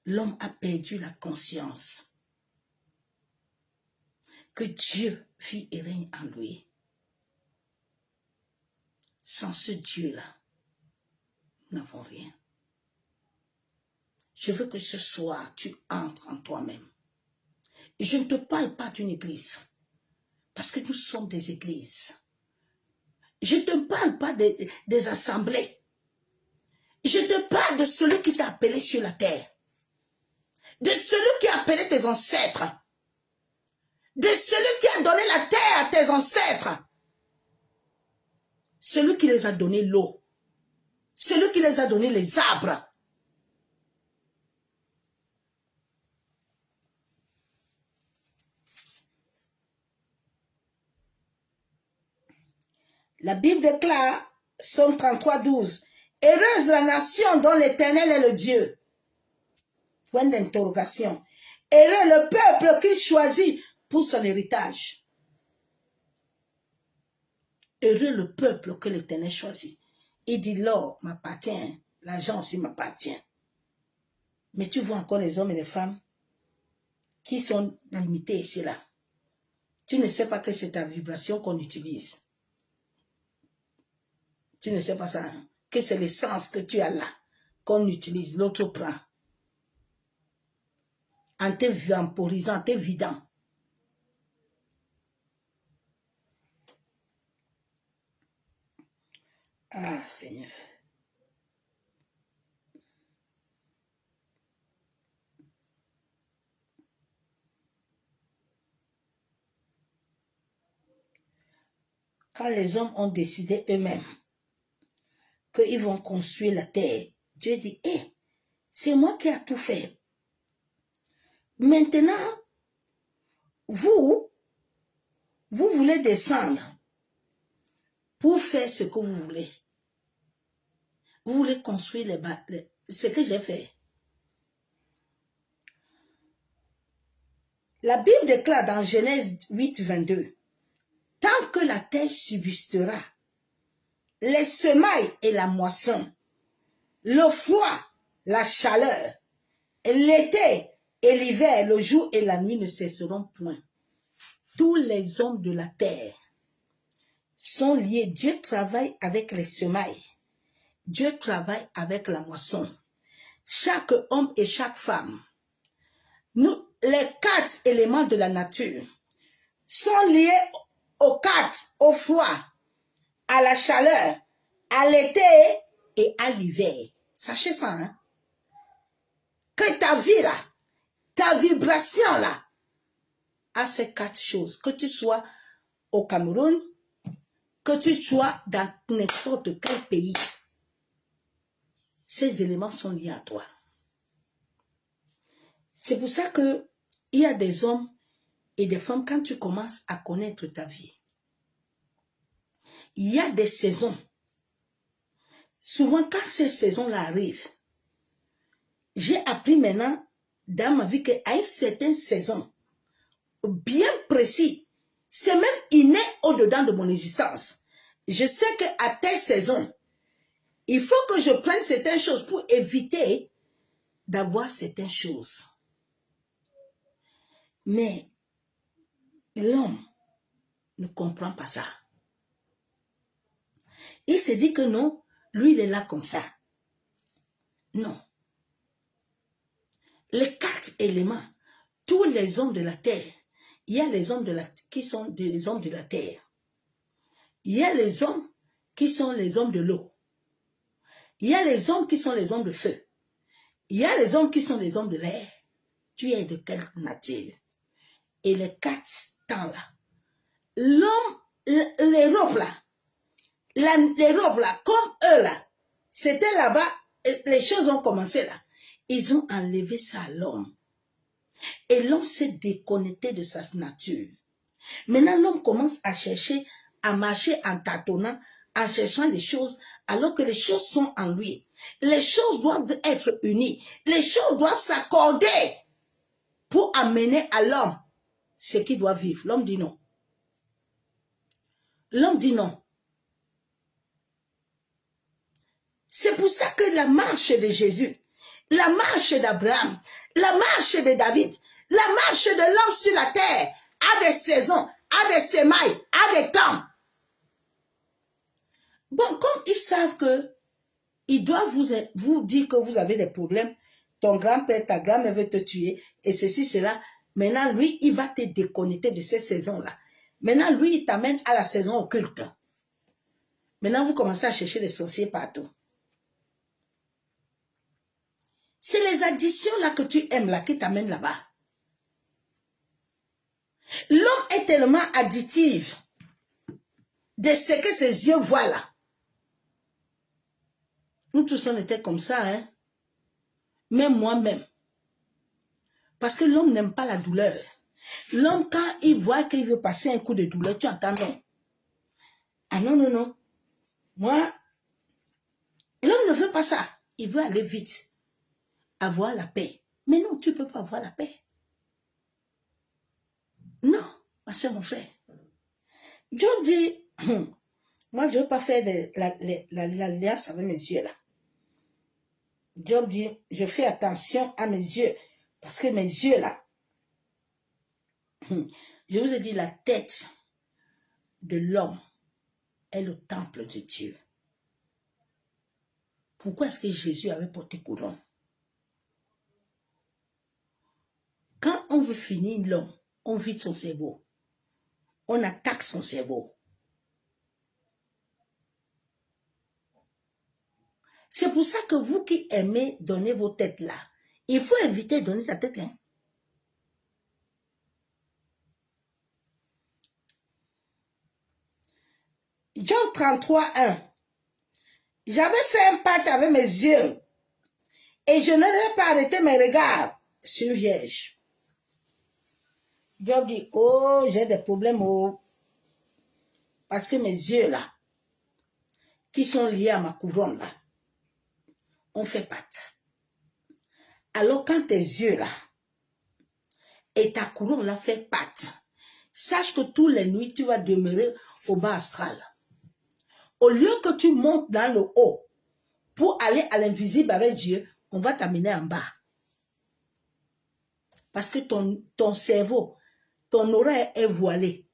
L'homme a perdu la conscience que Dieu vit et règne en lui. Sans ce Dieu-là, nous n'avons rien. Je veux que ce soir, tu entres en toi-même. Et je ne te parle pas d'une église, parce que nous sommes des églises. Je ne te parle pas des assemblées. Je te parle de celui qui t'a appelé sur la terre. De celui qui a appelé tes ancêtres. De celui qui a donné la terre à tes ancêtres. Celui qui les a donné l'eau. Celui qui les a donné les arbres. La Bible déclare, Psaume 33, 12, « Heureuse la nation dont l'Éternel est le Dieu. » Point d'interrogation. « Heureux le peuple qu'il choisit pour son héritage. » Heureux le peuple que l'Éternel choisit. Il dit, l'or m'appartient, l'argent aussi m'appartient. Mais tu vois encore les hommes et les femmes qui sont limités ici là. Tu ne sais pas que c'est ta vibration qu'on utilise. Tu ne sais pas ça, hein? Que c'est l'essence que tu as là, qu'on utilise, l'autre prend. En te vamporisant, en te vidant. Ah, Seigneur. Quand les hommes ont décidé eux-mêmes qu'ils vont construire la terre, Dieu dit, hé, c'est moi qui ai tout fait. Maintenant, vous voulez descendre pour faire ce que vous voulez. Vous voulez construire ce que j'ai fait. La Bible déclare dans Genèse 8, 22, « Tant que la terre subsistera, les semailles et la moisson, le froid, la chaleur, l'été et l'hiver, le jour et la nuit ne cesseront point. Tous les hommes de la terre sont liés. Dieu travaille avec les semailles. Dieu travaille avec la moisson. Chaque homme et chaque femme, nous, les 4 éléments de la nature, sont liés aux 4, au froid, à la chaleur, à l'été et à l'hiver. Sachez ça, hein? Que ta vie là, ta vibration là, a ces 4 choses. Que tu sois au Cameroun, que tu sois dans n'importe quel pays, ces éléments sont liés à toi. C'est pour ça que il y a des hommes et des femmes, quand tu commences à connaître ta vie, il y a des saisons. Souvent, quand ces saisons-là arrivent, j'ai appris maintenant dans ma vie qu'à une certaine saison, bien précis, c'est même inné au-dedans de mon existence. Je sais qu'à telle saison, Il faut que je prenne certaines choses pour éviter d'avoir certaines choses. Mais l'homme ne comprend pas ça. Il se dit que non, lui il est là comme ça. Non. Les 4 éléments, tous les hommes de la terre, il y a les hommes qui sont des hommes de la terre. Il y a les hommes qui sont les hommes de l'eau. Il y a les hommes qui sont les hommes de feu. Il y a les hommes qui sont les hommes de l'air. Tu es de quelle nature? Et les 4 temps-là, l'homme, les robes là, comme eux là, c'était là-bas, les choses ont commencé là. Ils ont enlevé ça à l'homme. Et l'homme s'est déconnecté de sa nature. Maintenant, l'homme commence à chercher, à marcher en tâtonnant, en cherchant les choses, alors que les choses sont en lui. Les choses doivent être unies. Les choses doivent s'accorder pour amener à l'homme ce qu'il doit vivre. L'homme dit non. L'homme dit non. C'est pour ça que la marche de Jésus, la marche d'Abraham, la marche de David, la marche de l'homme sur la terre a des saisons, a des semailles, a des temps. Bon, comme ils savent que ils doivent vous dire que vous avez des problèmes, ton grand-père, ta grand-mère veut te tuer, et ceci, cela, maintenant, lui, il va te déconnecter de ces saisons-là. Maintenant, lui, il t'amène à la saison occulte. Maintenant, vous commencez à chercher les sorciers partout. C'est les additions là que tu aimes là qui t'amènent là-bas. L'homme est tellement additif de ce que ses yeux voient là. Nous tous on était comme ça, hein. Même moi-même. Parce que l'homme n'aime pas la douleur. L'homme, quand il voit qu'il veut passer un coup de douleur, tu entends non. Ah non, non, non. Moi, l'homme ne veut pas ça. Il veut aller vite. Avoir la paix. Mais non, tu ne peux pas avoir la paix. Non, ma soeur, mon frère. Job dit, moi, je ne veux pas faire l'alliance avec mes yeux là. Job dit, je fais attention à mes yeux. Parce que mes yeux là, je vous ai dit, la tête de l'homme est le temple de Dieu. Pourquoi est-ce que Jésus avait porté couronne? Quand on veut finir l'homme, on vide son cerveau. On attaque son cerveau. C'est pour ça que vous qui aimez donner vos têtes là, il faut éviter de donner ta tête. Hein? Job 33, 1. J'avais fait un pacte avec mes yeux et je n'aurais pas arrêté mes regards sur une vierge. Job dit, oh, j'ai des problèmes, oh. Parce que mes yeux là, qui sont liés à ma couronne là, ont fait pacte. Alors quand tes yeux là, et ta couronne là fait pacte, sache que toutes les nuits tu vas demeurer au bas astral. Au lieu que tu montes dans le haut pour aller à l'invisible avec Dieu, on va t'amener en bas. Parce que ton cerveau, ton oreille est voilée,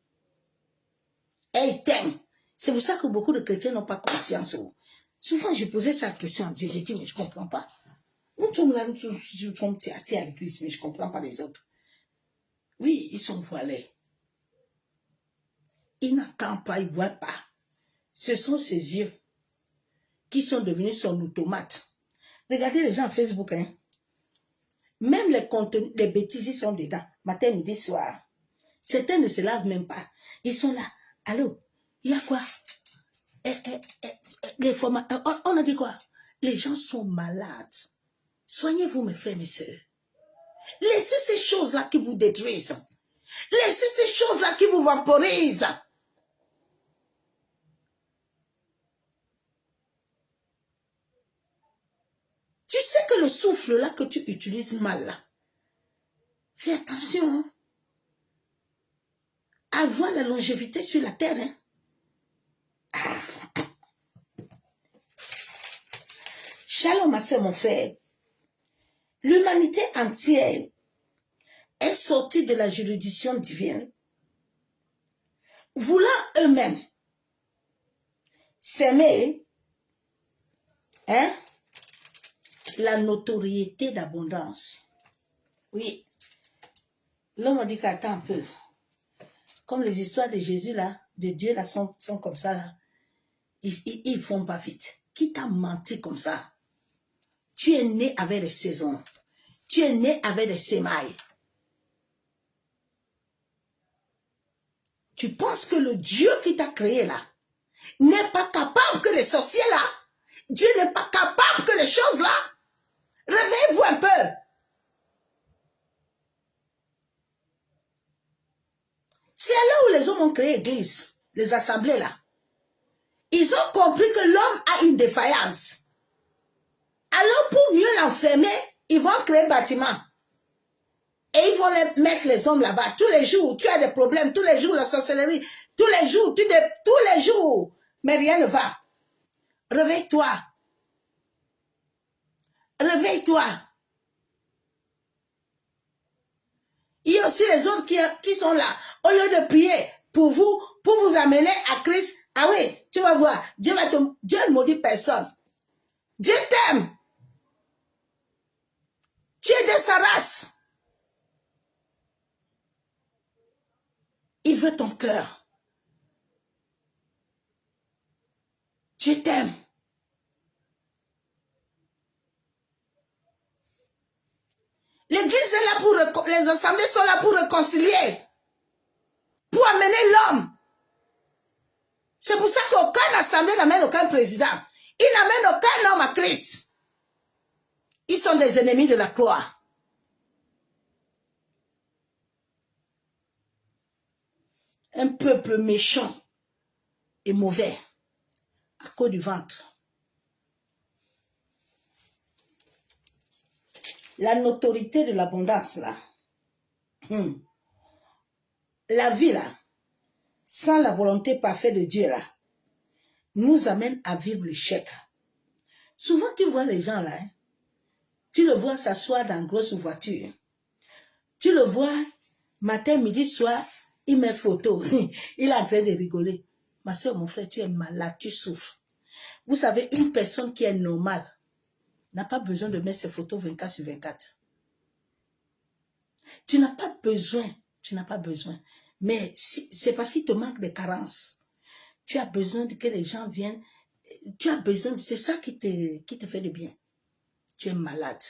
est éteinte. C'est pour ça que beaucoup de chrétiens n'ont pas conscience. Souvent, je posais cette question à Dieu. J'ai dit, mais je ne comprends pas. Nous sommes là, nous sommes à l'église, mais je ne comprends pas les autres. Oui, ils sont voilés. Ils n'entendent pas, ils ne voient pas. Ce sont ses yeux qui sont devenus son automate. Regardez les gens sur Facebook. Hein. Même les contenus, les bêtises, ils sont dedans. Matin, midi, soir. Certains ne se lavent même pas. Ils sont là. Allô, il y a quoi? On a dit quoi? Les gens sont malades. Soignez-vous, mes frères, mes sœurs. Laissez ces choses-là qui vous détruisent. Laissez ces choses-là qui vous vaporisent. Tu sais que le souffle là que tu utilises mal là, fais attention. Hein? Avoir la longévité sur la terre. Hein? Shalom, ma soeur, mon frère. L'humanité entière est sortie de la juridiction divine, voulant eux-mêmes s'aimer, hein, la notoriété d'abondance. Oui, l'homme a dit qu'attends un peu. Comme les histoires de Jésus là, de Dieu là, sont comme ça là. Ils vont pas vite. Qui t'a menti comme ça? Tu es né avec des saisons. Tu es né avec des sémailles. Tu penses que le Dieu qui t'a créé là n'est pas capable que les sorciers là, Dieu n'est pas capable que les choses là. Réveillez-vous un peu. C'est là où les hommes ont créé l'église, les assemblées là. Ils ont compris que l'homme a une défaillance. Alors pour mieux l'enfermer, ils vont créer un bâtiment. Et ils vont mettre les hommes là-bas. Tous les jours, tu as des problèmes. Tous les jours, la sorcellerie. Tous les jours, tous les jours. Mais rien ne va. Réveille-toi. Réveille-toi. Il y a aussi les autres qui sont là. Au lieu de prier pour vous amener à Christ. Ah oui, tu vas voir. Dieu ne maudit personne. Dieu t'aime. Tu es de sa race. Il veut ton cœur. Dieu t'aime. L'église est là pour, les assemblées sont là pour réconcilier. Pour amener l'homme. C'est pour ça qu'aucune assemblée n'amène aucun président. Ils n'amènent aucun homme à Christ. Ils sont des ennemis de la gloire. Un peuple méchant et mauvais à cause du ventre. La notoriété de l'abondance là. La vie là, sans la volonté parfaite de Dieu là, nous amène à vivre l'échec. Souvent tu vois les gens là, hein, tu le vois s'asseoir dans une grosse voiture. Tu le vois matin, midi, soir, il met photo. Il est en train de rigoler. Ma soeur, mon frère, tu es malade, tu souffres. Vous savez, une personne qui est normale n'a pas besoin de mettre ses photos 24 sur 24. Tu n'as pas besoin. Mais c'est parce qu'il te manque des carences. Tu as besoin que les gens viennent. Tu as besoin, c'est ça qui te fait du bien. Tu es malade.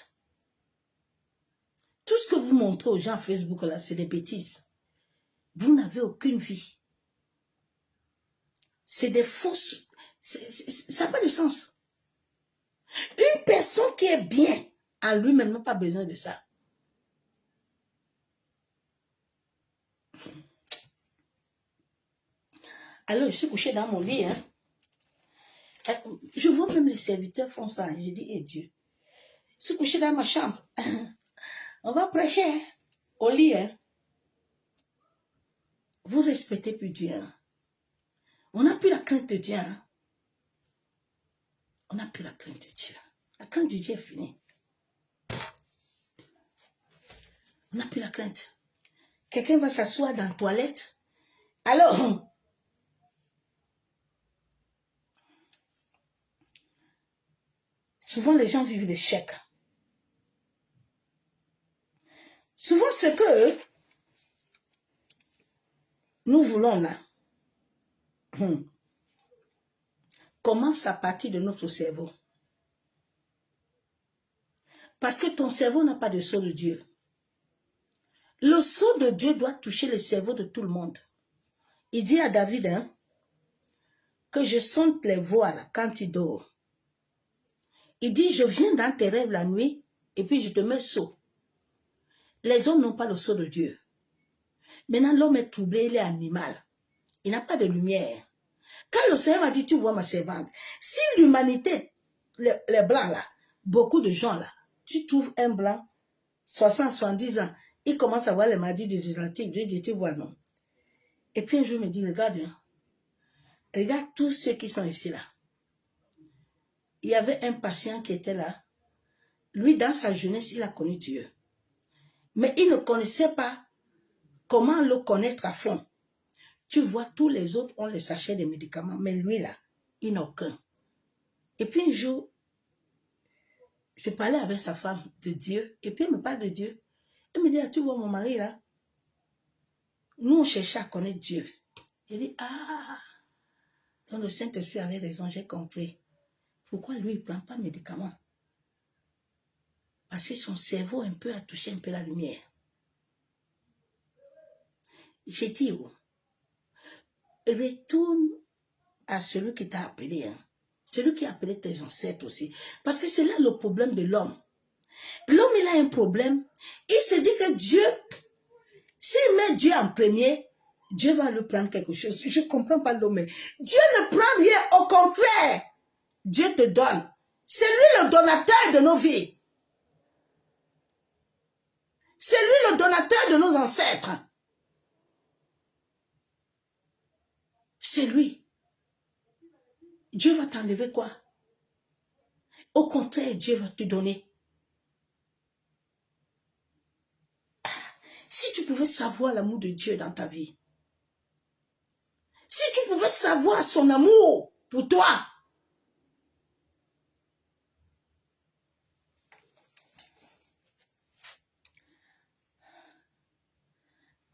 Tout ce que vous montrez aux gens Facebook là, c'est des bêtises. Vous n'avez aucune vie. C'est des fausses. Ça n'a pas de sens. Une personne qui est bien en lui-même n'a pas besoin de ça. Alors, je suis couchée dans mon lit. Hein. Je vois même les serviteurs font ça. Je dis, eh Dieu, je suis couchée dans ma chambre. On va prêcher hein, au lit. Hein. Vous respectez plus Dieu. Hein. On n'a plus la crainte de Dieu. Hein. On n'a plus la crainte de Dieu. La crainte de Dieu est finie. On n'a plus la crainte. Quelqu'un va s'asseoir dans la toilette. Alors, souvent les gens vivent l'échec. Souvent ce que nous voulons là, commence à partir de notre cerveau. Parce que ton cerveau n'a pas de sceau de Dieu. Le sceau de Dieu doit toucher le cerveau de tout le monde. Il dit à David hein, que je sonde les voix là, quand tu dors. Il dit, je viens dans tes rêves la nuit et puis je te mets sceau. Les hommes n'ont pas le sceau de Dieu. Maintenant, l'homme est troublé, il est animal. Il n'a pas de lumière. Quand le Seigneur m'a dit, tu vois ma servante, si l'humanité, les blancs là, beaucoup de gens là, tu trouves un blanc, 60, 70 ans, il commence à voir les maladies dégénératives. Je dis, tu vois, non. Et puis un jour, il me dit, regarde, hein, regarde tous ceux qui sont ici là. il y avait un patient qui était là. Lui, dans sa jeunesse, il a connu Dieu. Mais il ne connaissait pas comment le connaître à fond. Tu vois, tous les autres ont les sachets de médicaments, mais lui, là, il n'a aucun. Et puis un jour, je parlais avec sa femme de Dieu, et puis elle me parle de Dieu. Elle me dit, ah, tu vois mon mari, là, nous, on cherchait à connaître Dieu. Je dis, ah, donc le Saint-Esprit avait raison, j'ai compris. Pourquoi lui, il ne prend pas de médicaments? Parce que son cerveau un peu a touché un peu la lumière. J'ai dit, oh, retourne à celui qui t'a appelé, hein. Celui qui a appelé tes ancêtres aussi. Parce que c'est là le problème de l'homme. L'homme, il a un problème. Il se dit que Dieu, s'il met Dieu en premier, Dieu va lui prendre quelque chose. Je ne comprends pas l'homme. Dieu ne prend rien, au contraire. Dieu te donne. C'est lui le donateur de nos vies. C'est lui le donateur de nos ancêtres. C'est lui. Dieu va t'enlever quoi? Au contraire, Dieu va te donner. Si tu pouvais savoir l'amour de Dieu dans ta vie, si tu pouvais savoir son amour pour toi,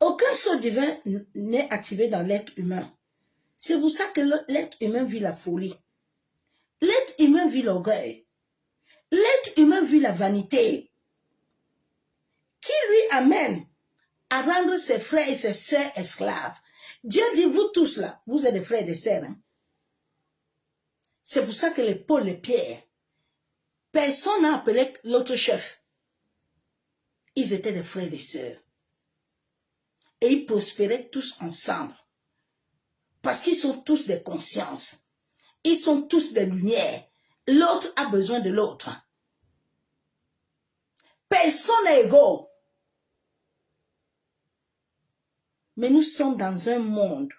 aucun sceau divin n'est activé dans l'être humain. C'est pour ça que l'être humain vit la folie. L'être humain vit l'orgueil. L'être humain vit la vanité. Qui lui amène à rendre ses frères et ses sœurs esclaves. Dieu dit, vous tous là, vous êtes des frères et des sœurs. Hein? C'est pour ça que les Paul, les Pierre, personne n'a appelé l'autre chef. Ils étaient des frères et des sœurs. Et ils prospéraient tous ensemble. Parce qu'ils sont tous des consciences. Ils sont tous des lumières. L'autre a besoin de l'autre. Personne n'est égaux. Mais nous sommes dans un monde.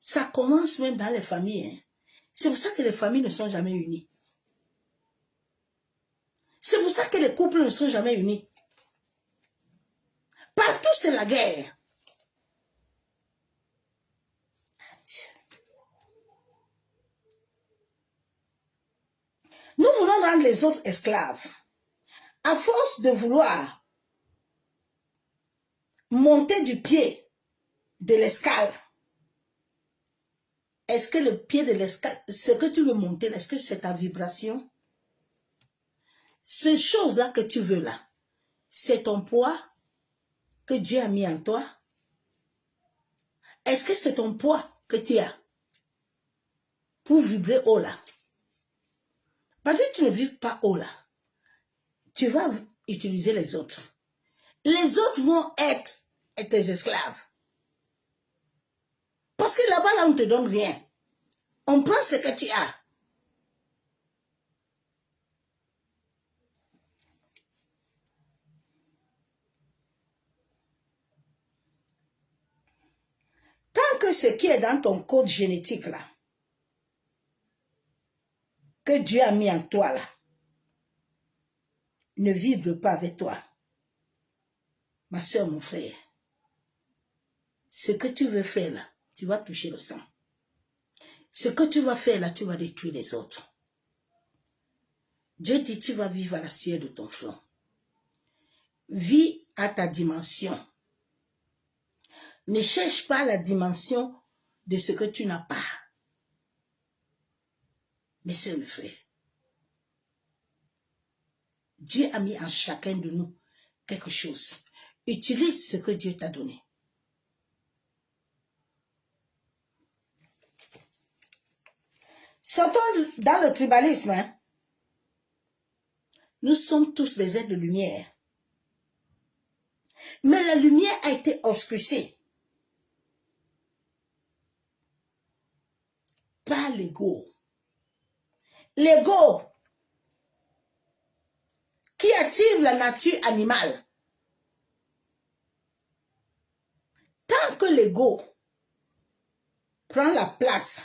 Ça commence même dans les familles. Hein. C'est pour ça que les familles ne sont jamais unies. C'est pour ça que les couples ne sont jamais unis. Partout, c'est la guerre. Nous voulons rendre les autres esclaves. À force de vouloir monter du pied de l'escale, est-ce que le pied de l'escale, ce que tu veux monter, est-ce que c'est ta vibration? Ces choses-là que tu veux là, c'est ton poids que Dieu a mis en toi? Est-ce que c'est ton poids que tu as pour vibrer haut là? Parce que tu ne vives pas haut là. Tu vas utiliser les autres. Les autres vont être tes esclaves. Parce que là-bas, là, on ne te donne rien. On prend ce que tu as. Tant que ce qui est dans ton code génétique là, que Dieu a mis en toi là, ne vibre pas avec toi. Ma soeur, mon frère, ce que tu veux faire là, tu vas toucher le sang. Ce que tu vas faire là, tu vas détruire les autres. Dieu dit, tu vas vivre à la sueur de ton front. Vis à ta dimension. Ne cherche pas la dimension de ce que tu n'as pas. Mes soeurs, mes frères, Dieu a mis en chacun de nous quelque chose. Utilise ce que Dieu t'a donné. Sortons dans le tribalisme. Hein? Nous sommes tous des êtres de lumière. Mais la lumière a été obscurcie par l'ego. L'ego qui attire la nature animale. Tant que l'ego prend la place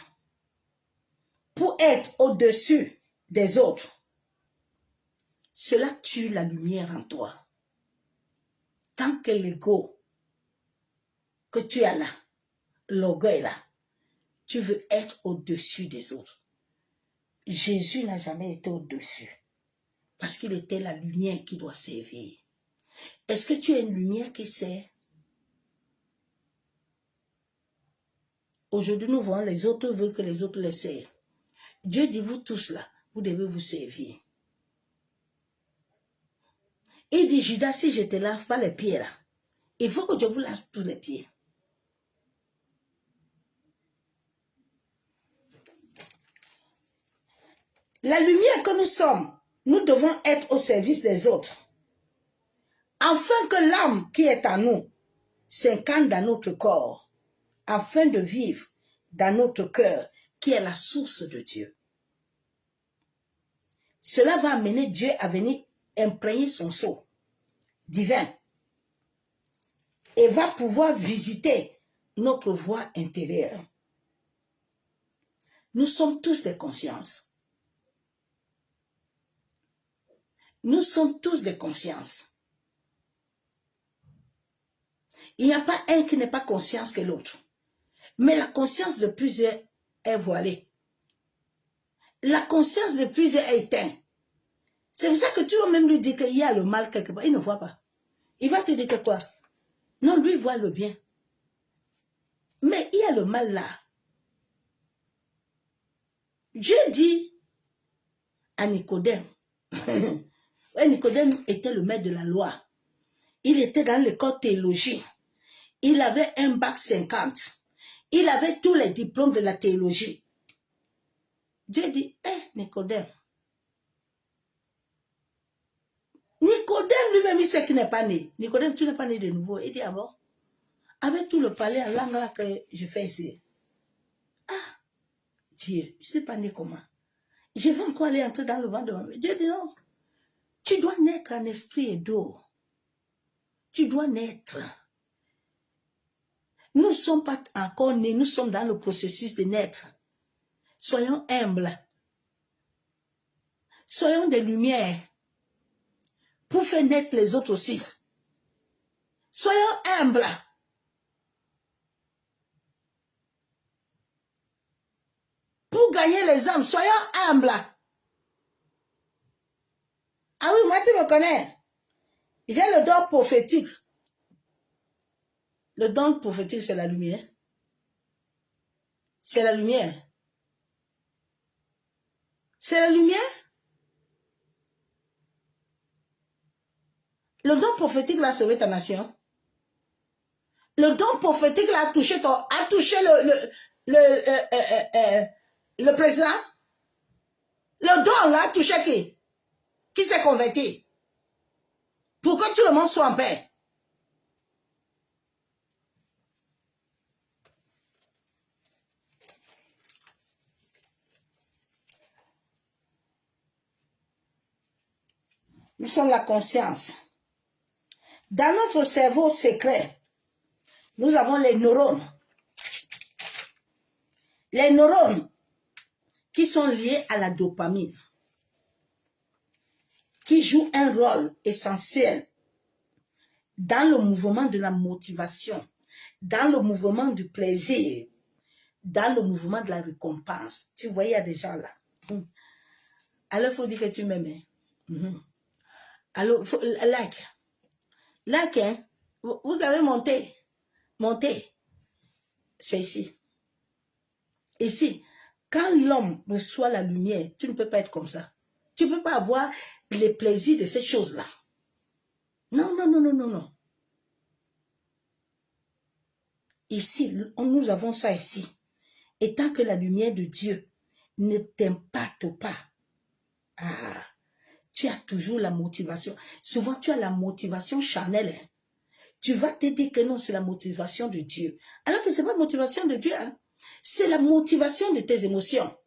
pour être au-dessus des autres, cela tue la lumière en toi. Tant que l'ego que tu as là, l'orgueil là, tu veux être au-dessus des autres. Jésus n'a jamais été au-dessus parce qu'il était la lumière qui doit servir. Est-ce que tu es une lumière qui sert? Aujourd'hui, nous voyons les autres veulent que les autres les servent. Dieu dit, vous tous là, vous devez vous servir. Il dit, Judas, si je ne te lave pas les pieds là, il faut que je vous lave tous les pieds. La lumière que nous sommes, nous devons être au service des autres. Afin que l'âme qui est en nous s'incarne dans notre corps, afin de vivre dans notre cœur, qui est la source de Dieu. Cela va amener Dieu à venir imprégner son sceau divin et va pouvoir visiter notre voie intérieure. Nous sommes tous des consciences. Nous sommes tous des consciences. Il n'y a pas un qui n'est pas conscience que l'autre. Mais la conscience de plusieurs est voilée. La conscience de plusieurs est éteinte. C'est pour ça que tu vas même lui dire qu'il y a le mal quelque part. Il ne voit pas. Il va te dire que quoi? Non, lui voit le bien. Mais il y a le mal là. Dieu dit à Nicodème, Nicodème était le maître de la loi. Il était dans l'école théologie. Il avait un bac 50. Il avait tous les diplômes de la théologie. Dieu dit, Nicodème. Nicodème lui-même, il sait qu'il n'est pas né. Nicodème, tu n'es pas né de nouveau. Il dit, ah bon? Avec tout le palais en langue là que je fais ici. Ah, Dieu, je ne sais pas né comment. Je vais encore aller entrer dans le ventre de ma mère. Dieu dit non. Tu dois naître en esprit et d'eau. Tu dois naître. Nous ne sommes pas encore nés, nous sommes dans le processus de naître. Soyons humbles. Soyons des lumières pour faire naître les autres aussi. Soyons humbles. Pour gagner les âmes, soyons humbles. Ah oui, moi tu me connais. J'ai le don prophétique. Le don prophétique, c'est la lumière. C'est la lumière. C'est la lumière. Le don prophétique l'a sauvé ta nation. Le don prophétique l'a touché le président. Le don l'a touché qui? Qui s'est converti? Pour que tout le monde soit en paix. Nous sommes la conscience. Dans notre cerveau secret, nous avons les neurones. Les neurones qui sont liés à la dopamine, qui jouent un rôle essentiel dans le mouvement de la motivation, dans le mouvement du plaisir, dans le mouvement de la récompense. Tu vois, il y a des gens là. Alors, il faut dire que tu m'aimes. Alors, like. Like, hein? Vous avez monté. Monté. C'est ici. Ici. Quand l'homme reçoit la lumière, tu ne peux pas être comme ça. Tu ne peux pas avoir les plaisirs de ces choses-là. Non, non, non, non, non, non. Ici, nous avons ça ici. Et tant que la lumière de Dieu ne t'impacte pas, tu as toujours la motivation. Souvent, tu as la motivation charnelle. Hein. Tu vas te dire que non, c'est la motivation de Dieu. Alors que ce n'est pas la motivation de Dieu. Hein. C'est la motivation de tes émotions.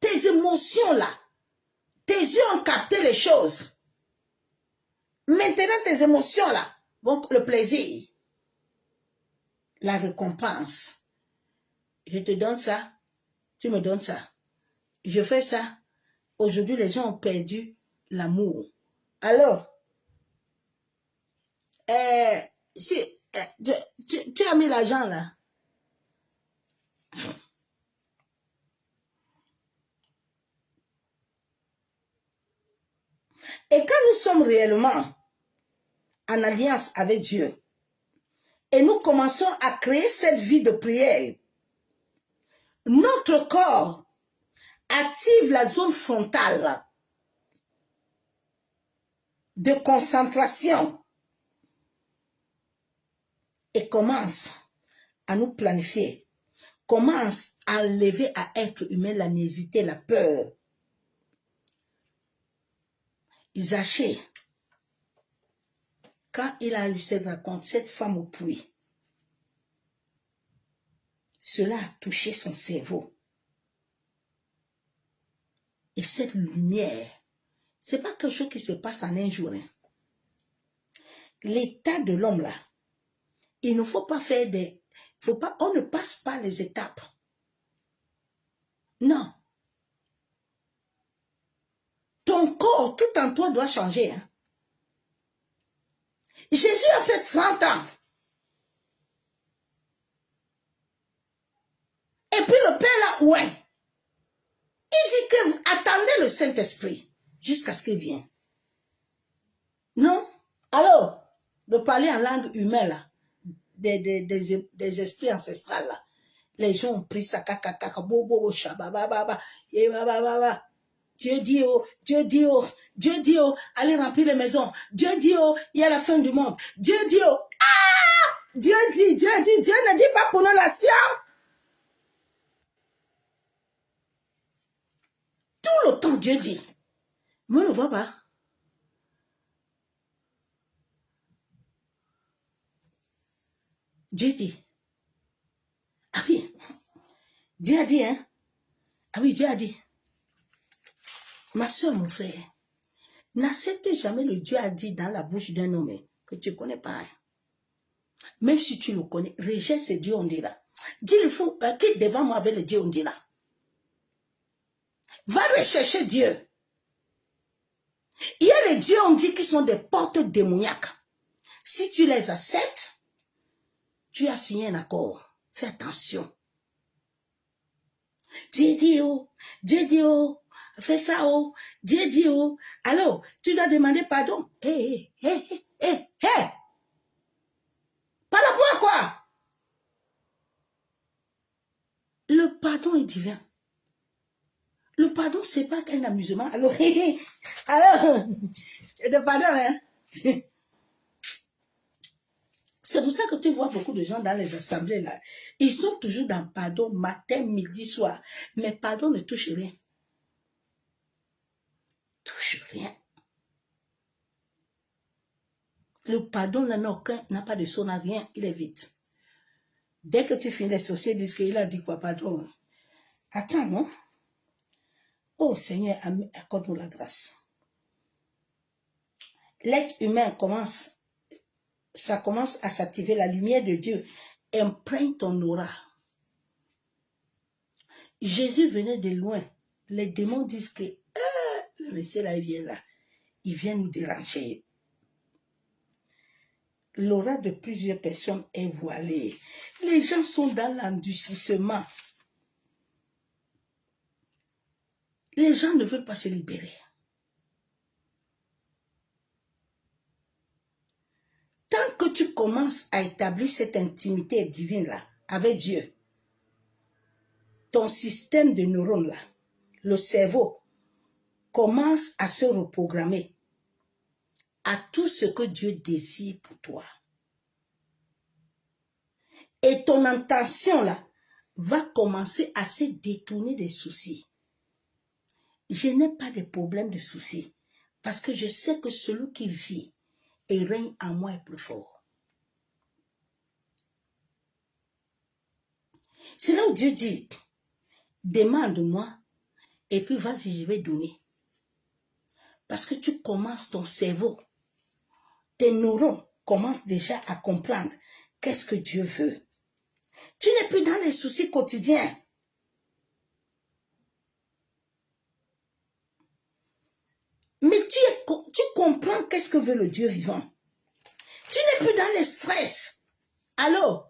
Tes émotions là, tes yeux ont capté les choses. Maintenant, tes émotions là, donc le plaisir, la récompense. Je te donne ça, tu me donnes ça. Je fais ça. Aujourd'hui, les gens ont perdu l'amour. Alors, si tu as mis l'argent là. Et quand nous sommes réellement en alliance avec Dieu, et nous commençons à créer cette vie de prière, notre corps active la zone frontale de concentration et commence à nous planifier, commence à enlever à être humain la nécessité, la peur. Isaïe, quand il a lu cette raconte, cette femme au puits, cela a touché son cerveau. Et cette lumière, ce n'est pas quelque chose qui se passe en un jour. Hein. L'état de l'homme là, il ne faut pas faire des... on ne passe pas les étapes. Non. Ton corps, tout en toi doit changer. Hein. Jésus a fait 30 ans. Et puis le Père là, ouais. Il dit que attendez le Saint-Esprit jusqu'à ce qu'il vienne. Non? Alors, de parler en langue humaine là, des esprits ancestrales là, les gens ont pris ça, bobo, shabababa, et bababa. Dieu dit oh, Dieu dit oh, Dieu dit oh, allez remplir les maisons. Dieu dit oh, il y a la fin du monde. Dieu dit oh, ah! Dieu ne dit pas pour nos nations. Tout le temps, Dieu dit. Moi, je ne vois pas. Dieu dit. Ah oui. Dieu a dit, hein. Ah oui, Dieu a dit. Ma soeur, mon frère, n'accepte jamais le Dieu a dit dans la bouche d'un homme que tu ne connais pas. Hein. Même si tu le connais, rejette ce Dieu on dit là. Dis le fou, quitte devant moi avec le Dieu on dit là. Va rechercher Dieu. Il y a les dieux on dit qui sont des portes démoniaques. Si tu les acceptes, tu as signé un accord. Fais attention. Dieu dit oh, fais ça oh, Dieu dit oh. Alors, tu dois demander pardon. Hé. Par rapport à quoi? Le pardon est divin. Le pardon, c'est pas qu'un amusement. Alors, de pardon, hein. C'est pour ça que tu vois beaucoup de gens dans les assemblées là. Ils sont toujours dans pardon matin, midi, soir. Mais pardon ne touche rien. Touche rien. Le pardon n'a pas de son, n'a rien, il est vide. Dès que tu finis, les sorciers disent qu'il a dit quoi, pardon. Attends, non? Oh Seigneur, accorde-nous la grâce. L'être humain commence à s'activer, la lumière de Dieu imprègne ton aura. Jésus venait de loin. Les démons disent que le monsieur là, il vient là. Il vient nous déranger. L'aura de plusieurs personnes est voilée. Les gens sont dans l'endurcissement. Les gens ne veulent pas se libérer. Tant que tu commences à établir cette intimité divine-là avec Dieu, ton système de neurones-là, le cerveau, commence à se reprogrammer à tout ce que Dieu désire pour toi. Et ton intention-là va commencer à se détourner des soucis. Je n'ai pas de problème de soucis parce que je sais que celui qui vit et règne en moi est plus fort. C'est là où Dieu dit, demande-moi et puis vas-y, je vais donner. Parce que tu commences ton cerveau, tes neurones commencent déjà à comprendre qu'est-ce que Dieu veut. Tu n'es plus dans les soucis quotidiens. tu comprends qu'est-ce que veut le Dieu vivant. Tu n'es plus dans le stress. Allô?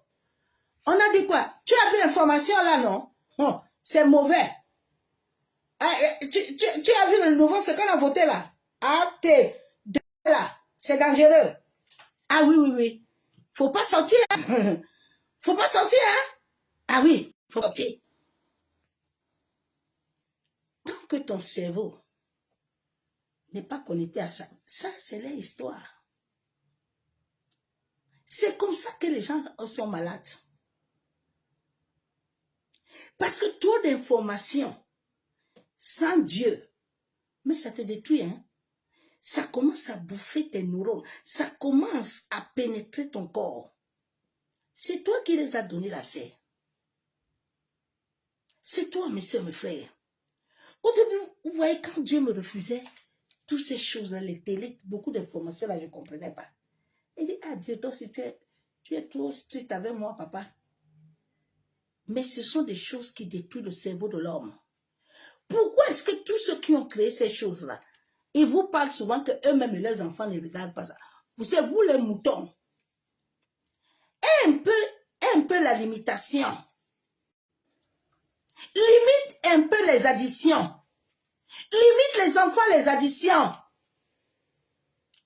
On a dit quoi? Tu as vu l'information là, non? Oh, c'est mauvais. Ah, tu as vu le nouveau, ce qu'on a voté là? Ah, là, c'est dangereux. Ah oui, oui, oui. Faut pas sortir. Hein? Faut pas sortir, hein? Ah oui, faut sortir. Tant que ton cerveau n'est pas connecté à ça, ça c'est l'histoire. C'est comme ça que les gens sont malades. Parce que trop d'informations sans Dieu, mais ça te détruit, hein? Ça commence à bouffer tes neurones. Ça commence à pénétrer ton corps. C'est toi qui les as donné la serre. C'est toi, mes soeurs, mes frères. Au début, vous voyez, quand Dieu me refusait toutes ces choses-là, les télés, beaucoup d'informations, là, je ne comprenais pas. Il dit, ah Dieu, toi, si tu es trop strict avec moi, papa. Mais ce sont des choses qui détruisent le cerveau de l'homme. Pourquoi est-ce que tous ceux qui ont créé ces choses-là, ils vous parlent souvent qu'eux-mêmes et leurs enfants ne regardent pas ça? Vous savez, vous les moutons, un peu la limitation. Limite un peu les additions. Limite les enfants les additions.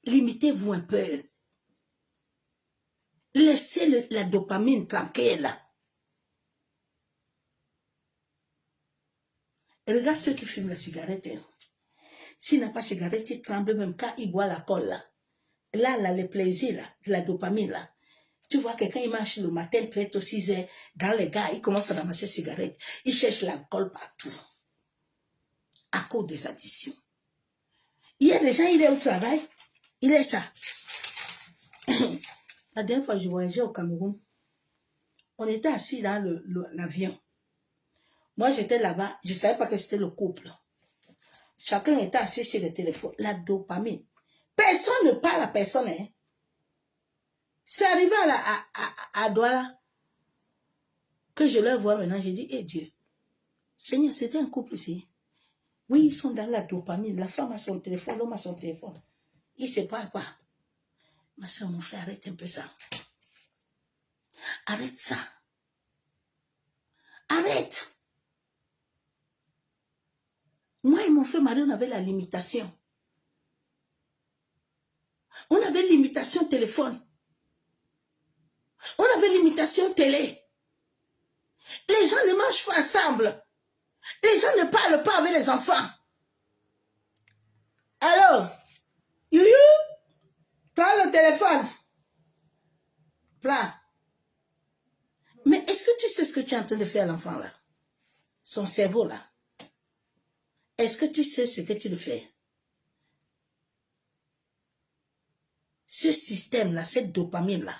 Limitez-vous un peu. Laissez la dopamine tranquille. Regarde ceux qui fument la cigarette. Hein. S'il n'a pas de cigarette, il tremble même quand il boit la colle. Là, le plaisir, là, la dopamine, là. Tu vois que quand il marche le matin, très tôt, 6 heures, dans les gars, il commence à ramasser cigarette. Il cherche l'alcool partout. À cause des additions. Il y a des gens, il est au travail. Il est ça. La dernière fois, je voyageais au Cameroun. On était assis dans l'avion. Moi, j'étais là-bas. Je ne savais pas que c'était le couple. Chacun était assis sur le téléphone. La dopamine. Personne ne parle à personne. Hein. C'est arrivé à Douala que je leur vois maintenant. J'ai dit, eh Dieu, Seigneur, c'était un couple ici. Oui, ils sont dans la dopamine. La femme a son téléphone, l'homme a son téléphone. Ils ne se parlent pas. Ma soeur, mon frère, arrête un peu ça. Arrête ça. Arrête. Moi et mon frère Marie, on avait la limitation. On avait limitation téléphone. On avait limitation télé. Les gens ne mangent pas ensemble. Les gens ne parlent pas avec les enfants. Alors, you, prends le téléphone. Prends. Mais est-ce que tu sais ce que tu es en train de faire à l'enfant là? Son cerveau là. Est-ce que tu sais ce que tu le fais? Ce système là, cette dopamine là.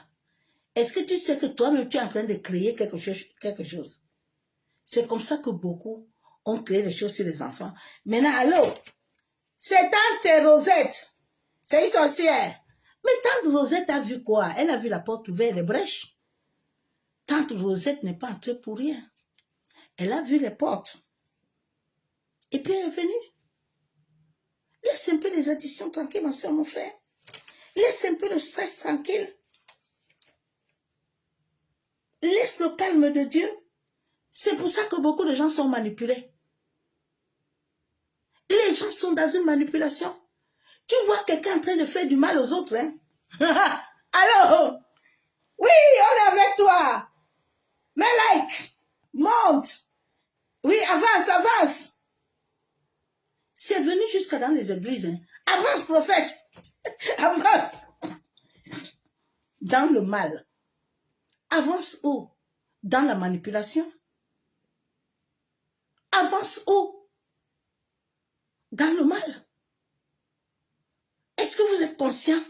Est-ce que tu sais que toi-même tu es en train de créer quelque chose? C'est comme ça que beaucoup ont créé des choses sur les enfants. Maintenant, allô? C'est tante Rosette. C'est une sorcière. Mais tante Rosette a vu quoi? Elle a vu la porte ouverte, les brèches. Tante Rosette n'est pas entrée pour rien. Elle a vu les portes. Et puis elle est venue. Laisse un peu les additions tranquilles, ma soeur, mon frère. Laisse un peu le stress tranquille. Laisse le calme de Dieu. C'est pour ça que beaucoup de gens sont manipulés. Les gens sont dans une manipulation. Tu vois quelqu'un en train de faire du mal aux autres, hein? Allô? Oui, on est avec toi. Mets like. Monte. Oui, avance, avance. C'est venu jusqu'à dans les églises. Hein? Avance, prophète. Avance. Dans le mal. Avance où? Dans la manipulation. Avance où? Dans le mal. Est-ce que vous êtes conscient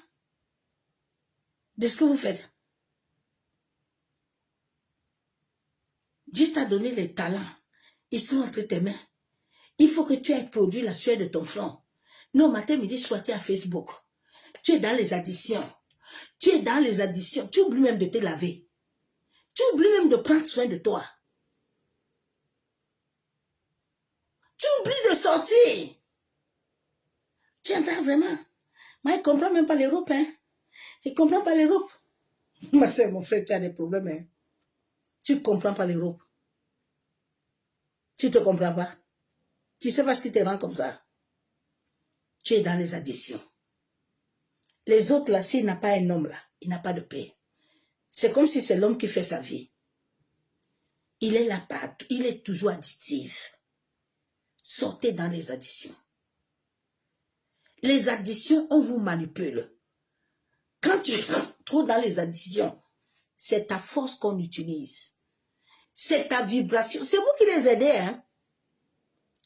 de ce que vous faites? Dieu t'a donné les talents. Ils sont entre tes mains. Il faut que tu aies produit la sueur de ton front. Non, matin, midi, soir, tu es à Facebook. Tu es dans les additions. Tu es dans les additions. Tu oublies même de te laver. Tu oublies même de prendre soin de toi. Tu oublies de sortir. Tu entends vraiment? Moi, je ne comprends même pas l'Europe. Hein. Je ne comprends pas l'Europe. Ma soeur, mon frère, tu as des problèmes. Hein. Tu ne comprends pas l'Europe. Tu ne te comprends pas. Tu ne sais pas ce qui te rend comme ça. Tu es dans les additions. Les autres, là, s'il n'a pas un homme, là, il n'a pas de paix. C'est comme si c'est l'homme qui fait sa vie. Il est là partout. Il est toujours additif. Sortez dans les additions. Les additions, on vous manipule. Quand tu rentres trop dans les additions, c'est ta force qu'on utilise. C'est ta vibration. C'est vous qui les aidez, hein,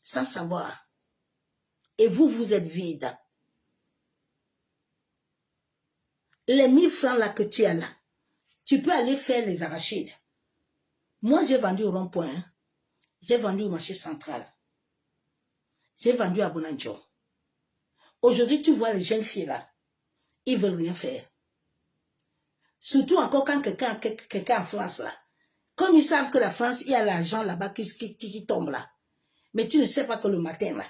sans savoir. Et vous, vous êtes vide. Les 1000 francs là que tu as là, tu peux aller faire les arachides. Moi, j'ai vendu au rond-point. Hein. J'ai vendu au marché central. J'ai vendu à Bonanjo. Aujourd'hui, tu vois les jeunes filles là, ils veulent rien faire. Surtout encore quand quelqu'un en France là. Comme ils savent que la France, il y a l'argent là-bas qui tombe là. Mais tu ne sais pas que le matin là,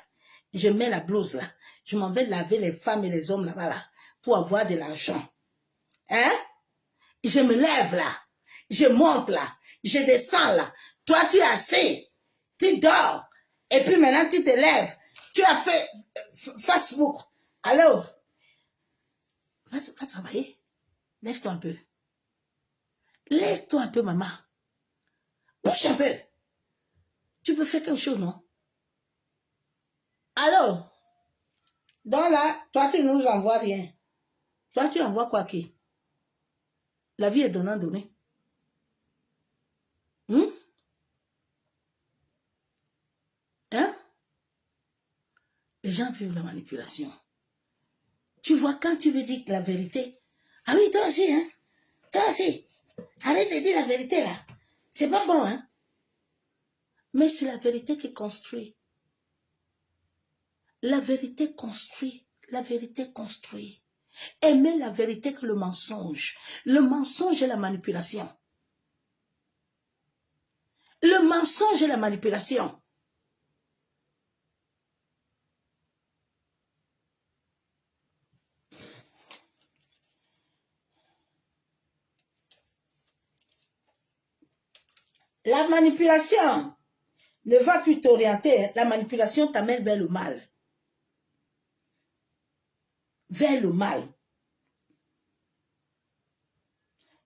je mets la blouse là, je m'en vais laver les femmes et les hommes là-bas là, pour avoir de l'argent. Hein? Je me lève là, je monte là, je descends là. Toi, tu es assis, tu dors. Et puis maintenant, tu te lèves. Tu as fait Facebook. Alors, va travailler. Lève-toi un peu. Lève-toi un peu, maman. Bouge un peu. Tu peux faire quelque chose, non? Alors, donc là, toi, tu ne nous envoies rien. Toi, tu envoies quoi qui? La vie est donnant-donnée. Hein? Les gens vivent la manipulation. Tu vois, quand tu veux dire la vérité, ah oui, toi aussi, hein? Toi aussi. Arrête de dire la vérité, là. C'est pas bon, hein? Mais c'est la vérité qui construit. La vérité construit. La vérité construit. Aimez la vérité que le mensonge. Le mensonge est la manipulation. Le mensonge est la manipulation. La manipulation ne va plus t'orienter. La manipulation t'amène vers le mal. Vers le mal.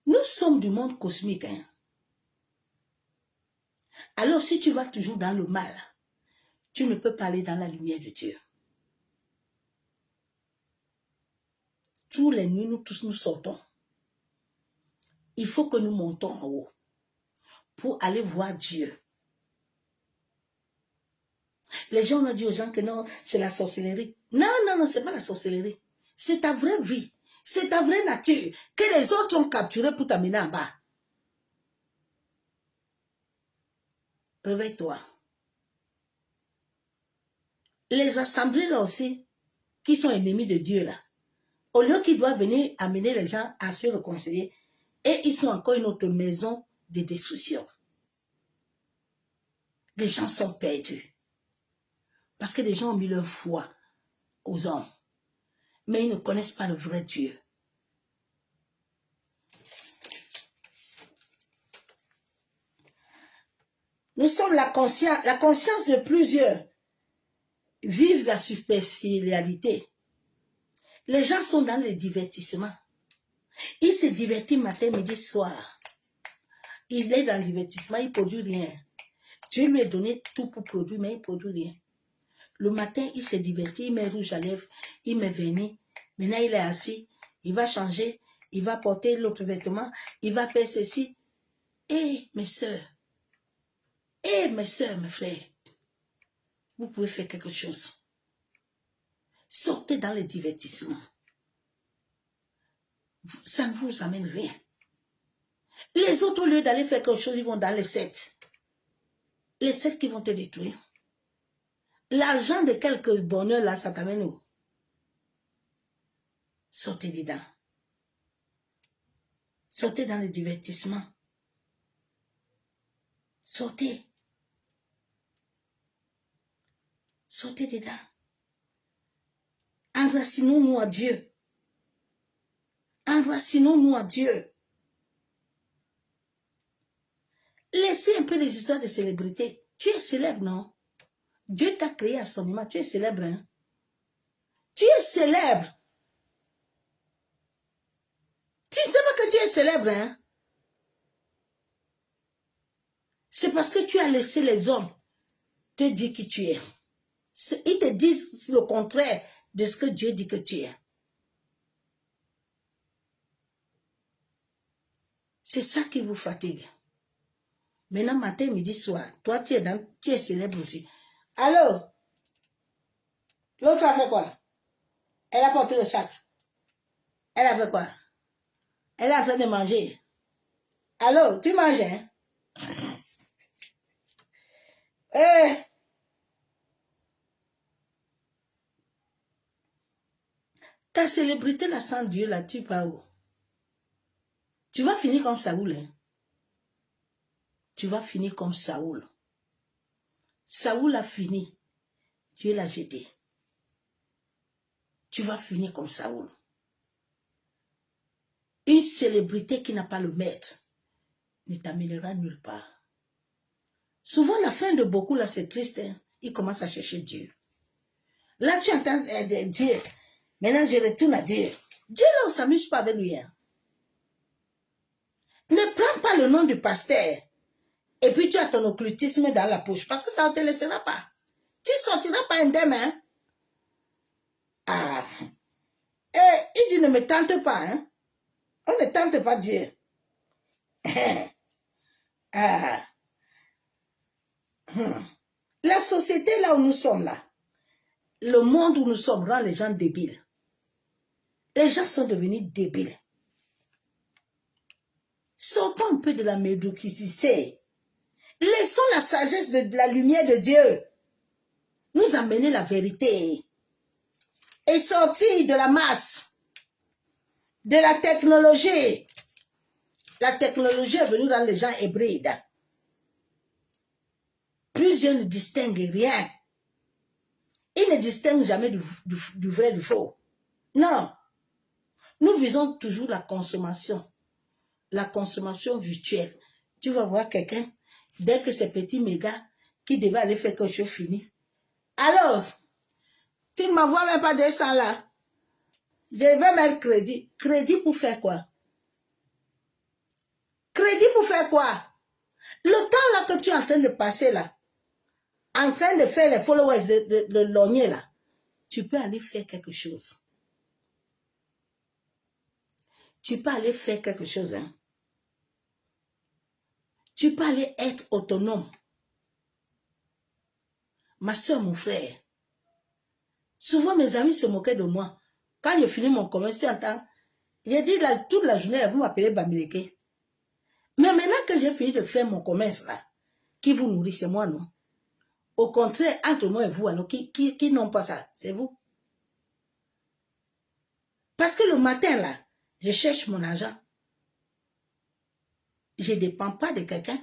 Nous sommes du monde cosmique. Hein? Alors si tu vas toujours dans le mal, tu ne peux pas aller dans la lumière de Dieu. Tous les nuits, nous tous nous sortons. Il faut que nous montons en haut pour aller voir Dieu. Les gens ont dit aux gens que non, c'est la sorcellerie. Non, non, non, c'est pas la sorcellerie. C'est ta vraie vie. C'est ta vraie nature que les autres ont capturée pour t'amener en bas. Réveille-toi. Les assemblées là aussi, qui sont ennemis de Dieu là, au lieu qu'ils doivent venir amener les gens à se réconcilier, et ils sont encore une autre maison de destruction. Les gens sont perdus. Parce que les gens ont mis leur foi aux hommes. Mais ils ne connaissent pas le vrai Dieu. Nous sommes la conscience de plusieurs vivent la superficialité. Les gens sont dans le divertissement. Ils se divertissent matin, midi, soir. Il est dans le divertissement, il ne produit rien. Dieu lui a donné tout pour produire, mais il ne produit rien. Le matin, il se divertit, il met rouge à lèvres, il met vernis. Maintenant, il est assis, il va changer, il va porter l'autre vêtement, il va faire ceci. Eh, mes soeurs, mes frères, vous pouvez faire quelque chose. Sortez dans le divertissement. Ça ne vous amène rien. Les autres, au lieu d'aller faire quelque chose, ils vont dans les sectes. Les sectes qui vont te détruire. L'argent de quelques bonheurs là, ça t'amène où? Sortez dedans. Sortez dans le divertissement. Sortez. Sortez dedans. Enracinons-nous à Dieu. Enracinons-nous en Dieu. Laissez un peu les histoires de célébrité. Tu es célèbre, non? Dieu t'a créé à son image. Tu es célèbre, hein? Tu es célèbre. Tu ne sais pas que tu es célèbre, hein? C'est parce que tu as laissé les hommes te dire qui tu es. Ils te disent le contraire de ce que Dieu dit que tu es. C'est ça qui vous fatigue. Maintenant, matin, midi, soir, toi, tu es célèbre aussi. Allô? L'autre a fait quoi? Elle a porté le sac. Elle a fait quoi? Elle est en train de manger. Allô? Tu manges, hein? Ta célébrité, là, sans Dieu, là, tu pars où? Tu vas finir comme Saoul, hein? Tu vas finir comme Saoul. Saoul a fini. Dieu l'a jeté. Tu vas finir comme Saoul. Une célébrité qui n'a pas le maître ne t'amènera nulle part. Souvent, la fin de beaucoup, là, c'est triste. Hein? Ils commencent à chercher Dieu. Là, tu entends dire, maintenant, je retourne à dire, Dieu, là, on ne s'amuse pas avec lui. Hein? Ne prends pas le nom du pasteur et puis tu as ton occultisme dans la poche parce que ça ne te laissera pas. Tu ne sortiras pas indemne. Hein? Ah. Il dit, ne me tente pas. Hein? On ne tente pas Dieu. Ah. La société là où nous sommes là, le monde où nous sommes rend les gens débiles. Les gens sont devenus débiles. Sortons un peu de la médiocrité. Laissons la sagesse de la lumière de Dieu nous amener la vérité et sortir de la masse, de la technologie. La technologie est venue dans les gens hybrides. Plusieurs ne distinguent rien. Ils ne distinguent jamais du vrai du faux. Non. Nous visons toujours la consommation virtuelle. Tu vas voir quelqu'un, dès que ces petits mégas qui devaient aller faire quelque chose fini. Alors, tu ne m'envoies même pas 200 là. Je vais mettre crédit. Crédit pour faire quoi? Crédit pour faire quoi? Le temps là que tu es en train de passer là, en train de faire les followers de logner là, tu peux aller faire quelque chose. Tu peux aller faire quelque chose. Hein? Tu peux aller être autonome. Ma soeur, mon frère. Souvent, mes amis se moquaient de moi. Quand je finis mon commerce, tu entends, j'ai dit toute la journée, vous m'appelez Bamileke. Mais maintenant que j'ai fini de faire mon commerce là, qui vous nourrit, c'est moi, non? Au contraire, entre moi et vous, alors, qui n'ont pas ça, c'est vous. Parce que le matin là, je cherche mon argent. Je ne dépends pas de quelqu'un.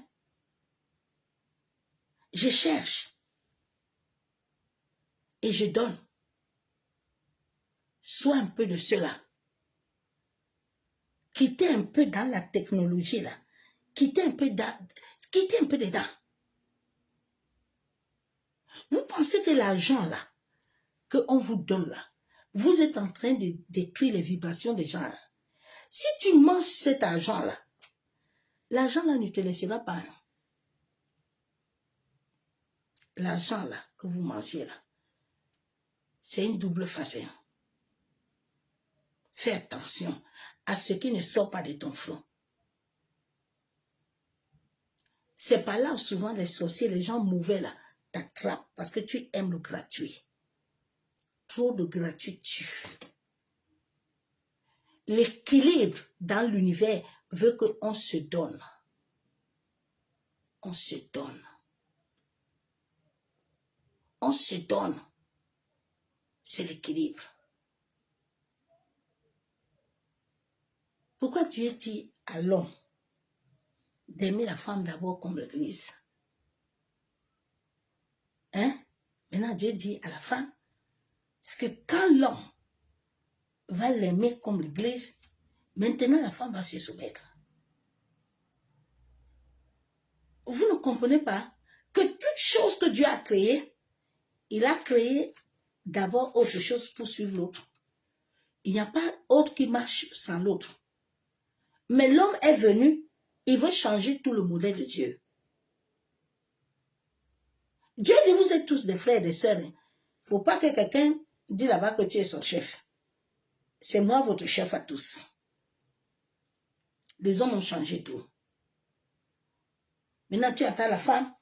Je cherche. Et je donne. Sois un peu de cela. Quittez un peu dans la technologie là. Quittez un peu dedans. Vous pensez que l'argent là, qu'on vous donne là, vous êtes en train de détruire les vibrations des gens. Là. Si tu manges cet argent là, l'argent là ne te laissera pas. Hein. L'argent là que vous mangez là, c'est une double face. Hein. Fais attention à ce qui ne sort pas de ton front. C'est pas là où souvent les sorciers, les gens mauvais là, t'attrapent parce que tu aimes le gratuit. Trop de gratuit tue. L'équilibre dans l'univers veut qu'on se donne. On se donne. On se donne. C'est l'équilibre. Pourquoi Dieu dit à l'homme d'aimer la femme d'abord comme l'église? Hein? Maintenant Dieu dit à la femme, parce que quand l'homme va l'aimer comme l'église, Maintenant, la femme va se soumettre. Vous ne comprenez pas que toute chose que Dieu a créée, il a créé d'abord autre chose pour suivre l'autre. Il n'y a pas autre qui marche sans l'autre. Mais l'homme est venu, il veut changer tout le modèle de Dieu. Dieu dit, vous êtes tous des frères et des sœurs. Il ne faut pas que quelqu'un dise là-bas que tu es son chef. C'est moi votre chef à tous. Les hommes ont changé tout. Maintenant, tu attends la femme.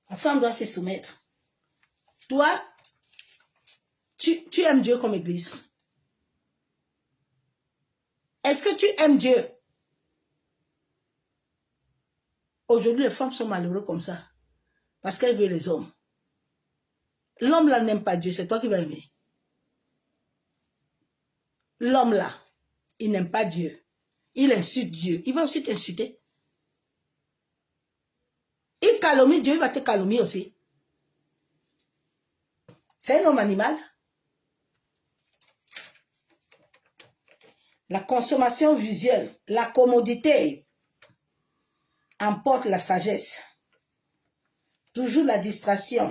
La femme doit se soumettre. Toi, tu aimes Dieu comme église. Est-ce que tu aimes Dieu? Aujourd'hui, les femmes sont malheureuses comme ça. Parce qu'elles veulent les hommes. L'homme là n'aime pas Dieu, c'est toi qui vas aimer. L'homme là, il n'aime pas Dieu. Il insulte Dieu. Il va aussi t'insulter. Il calomnie Dieu, il va te calomnier aussi. C'est un homme animal. La consommation visuelle, la commodité emporte la sagesse. Toujours la distraction.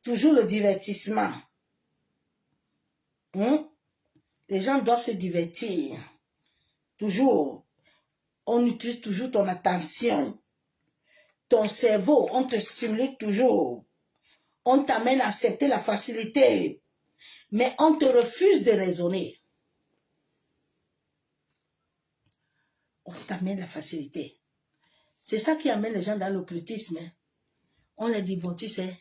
Toujours le divertissement. Les gens doivent se divertir. Toujours. On utilise toujours ton attention. Ton cerveau, on te stimule toujours. On t'amène à accepter la facilité. Mais on te refuse de raisonner. On t'amène la facilité. C'est ça qui amène les gens dans l'occultisme. On leur dit, bon, tu sais,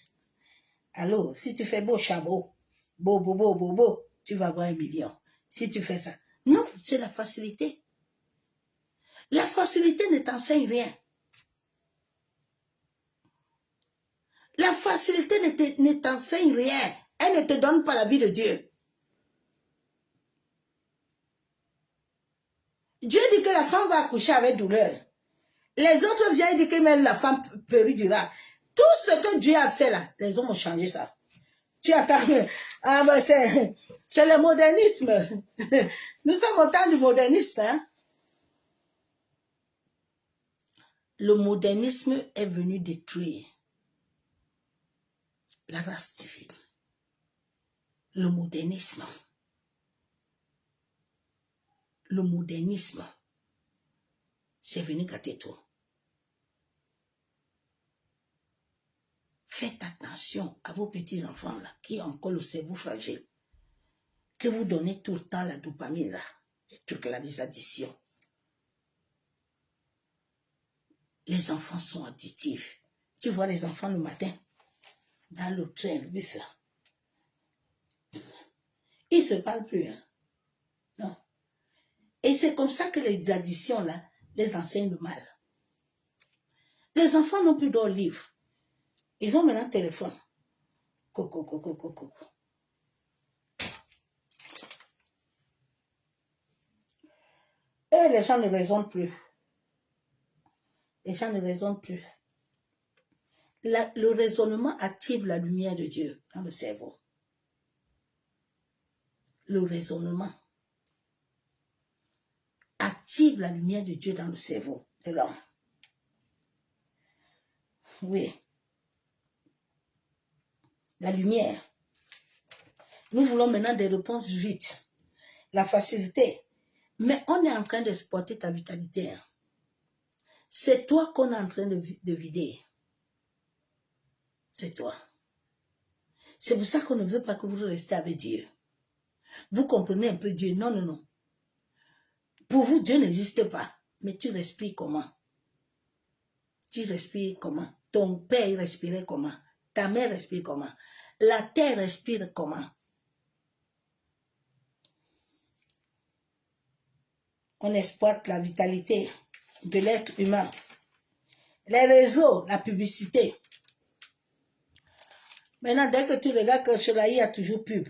alors, si tu fais beau chabot, beau, tu vas avoir 1 million. Si tu fais ça. Non, c'est la facilité. La facilité ne t'enseigne rien. La facilité ne t'enseigne rien. Elle ne te donne pas la vie de Dieu. Dieu dit que la femme va accoucher avec douleur. Les autres viennent dire que même la femme péridura. Tout ce que Dieu a fait là, les hommes ont changé ça. Tu attends. Ah ben c'est le modernisme. Nous sommes au temps du modernisme. Hein? Le modernisme est venu détruire la race civile. Le modernisme. Le modernisme. C'est venu gâter tout. Faites attention à vos petits-enfants là, qui ont encore le cerveau fragile. Que vous donnez tout le temps la dopamine là, les trucs là, les additions. Les enfants sont additifs. Tu vois les enfants le matin, dans le train, le bus là. Ils ne se parlent plus. Hein? Non. Et c'est comme ça que les additions là, les enseignent le mal. Les enfants n'ont plus d'autres livres. Ils ont maintenant un téléphone. Coco. Et les gens ne raisonnent plus. Les gens ne raisonnent plus. Le raisonnement active la lumière de Dieu dans le cerveau. Le raisonnement active la lumière de Dieu dans le cerveau de l'homme. Oui. La lumière. Nous voulons maintenant des réponses vite. La facilité. Mais on est en train d'exploiter ta vitalité. Hein. C'est toi qu'on est en train de vider. C'est toi. C'est pour ça qu'on ne veut pas que vous restiez avec Dieu. Vous comprenez un peu Dieu. Non. Pour vous, Dieu n'existe pas. Mais tu respires comment? Tu respires comment? Ton père respirait comment? Ta mère respire comment? La terre respire comment? On exploite la vitalité de l'être humain. Les réseaux, la publicité. Maintenant, dès que tu regardes que chez là, il y a toujours pub.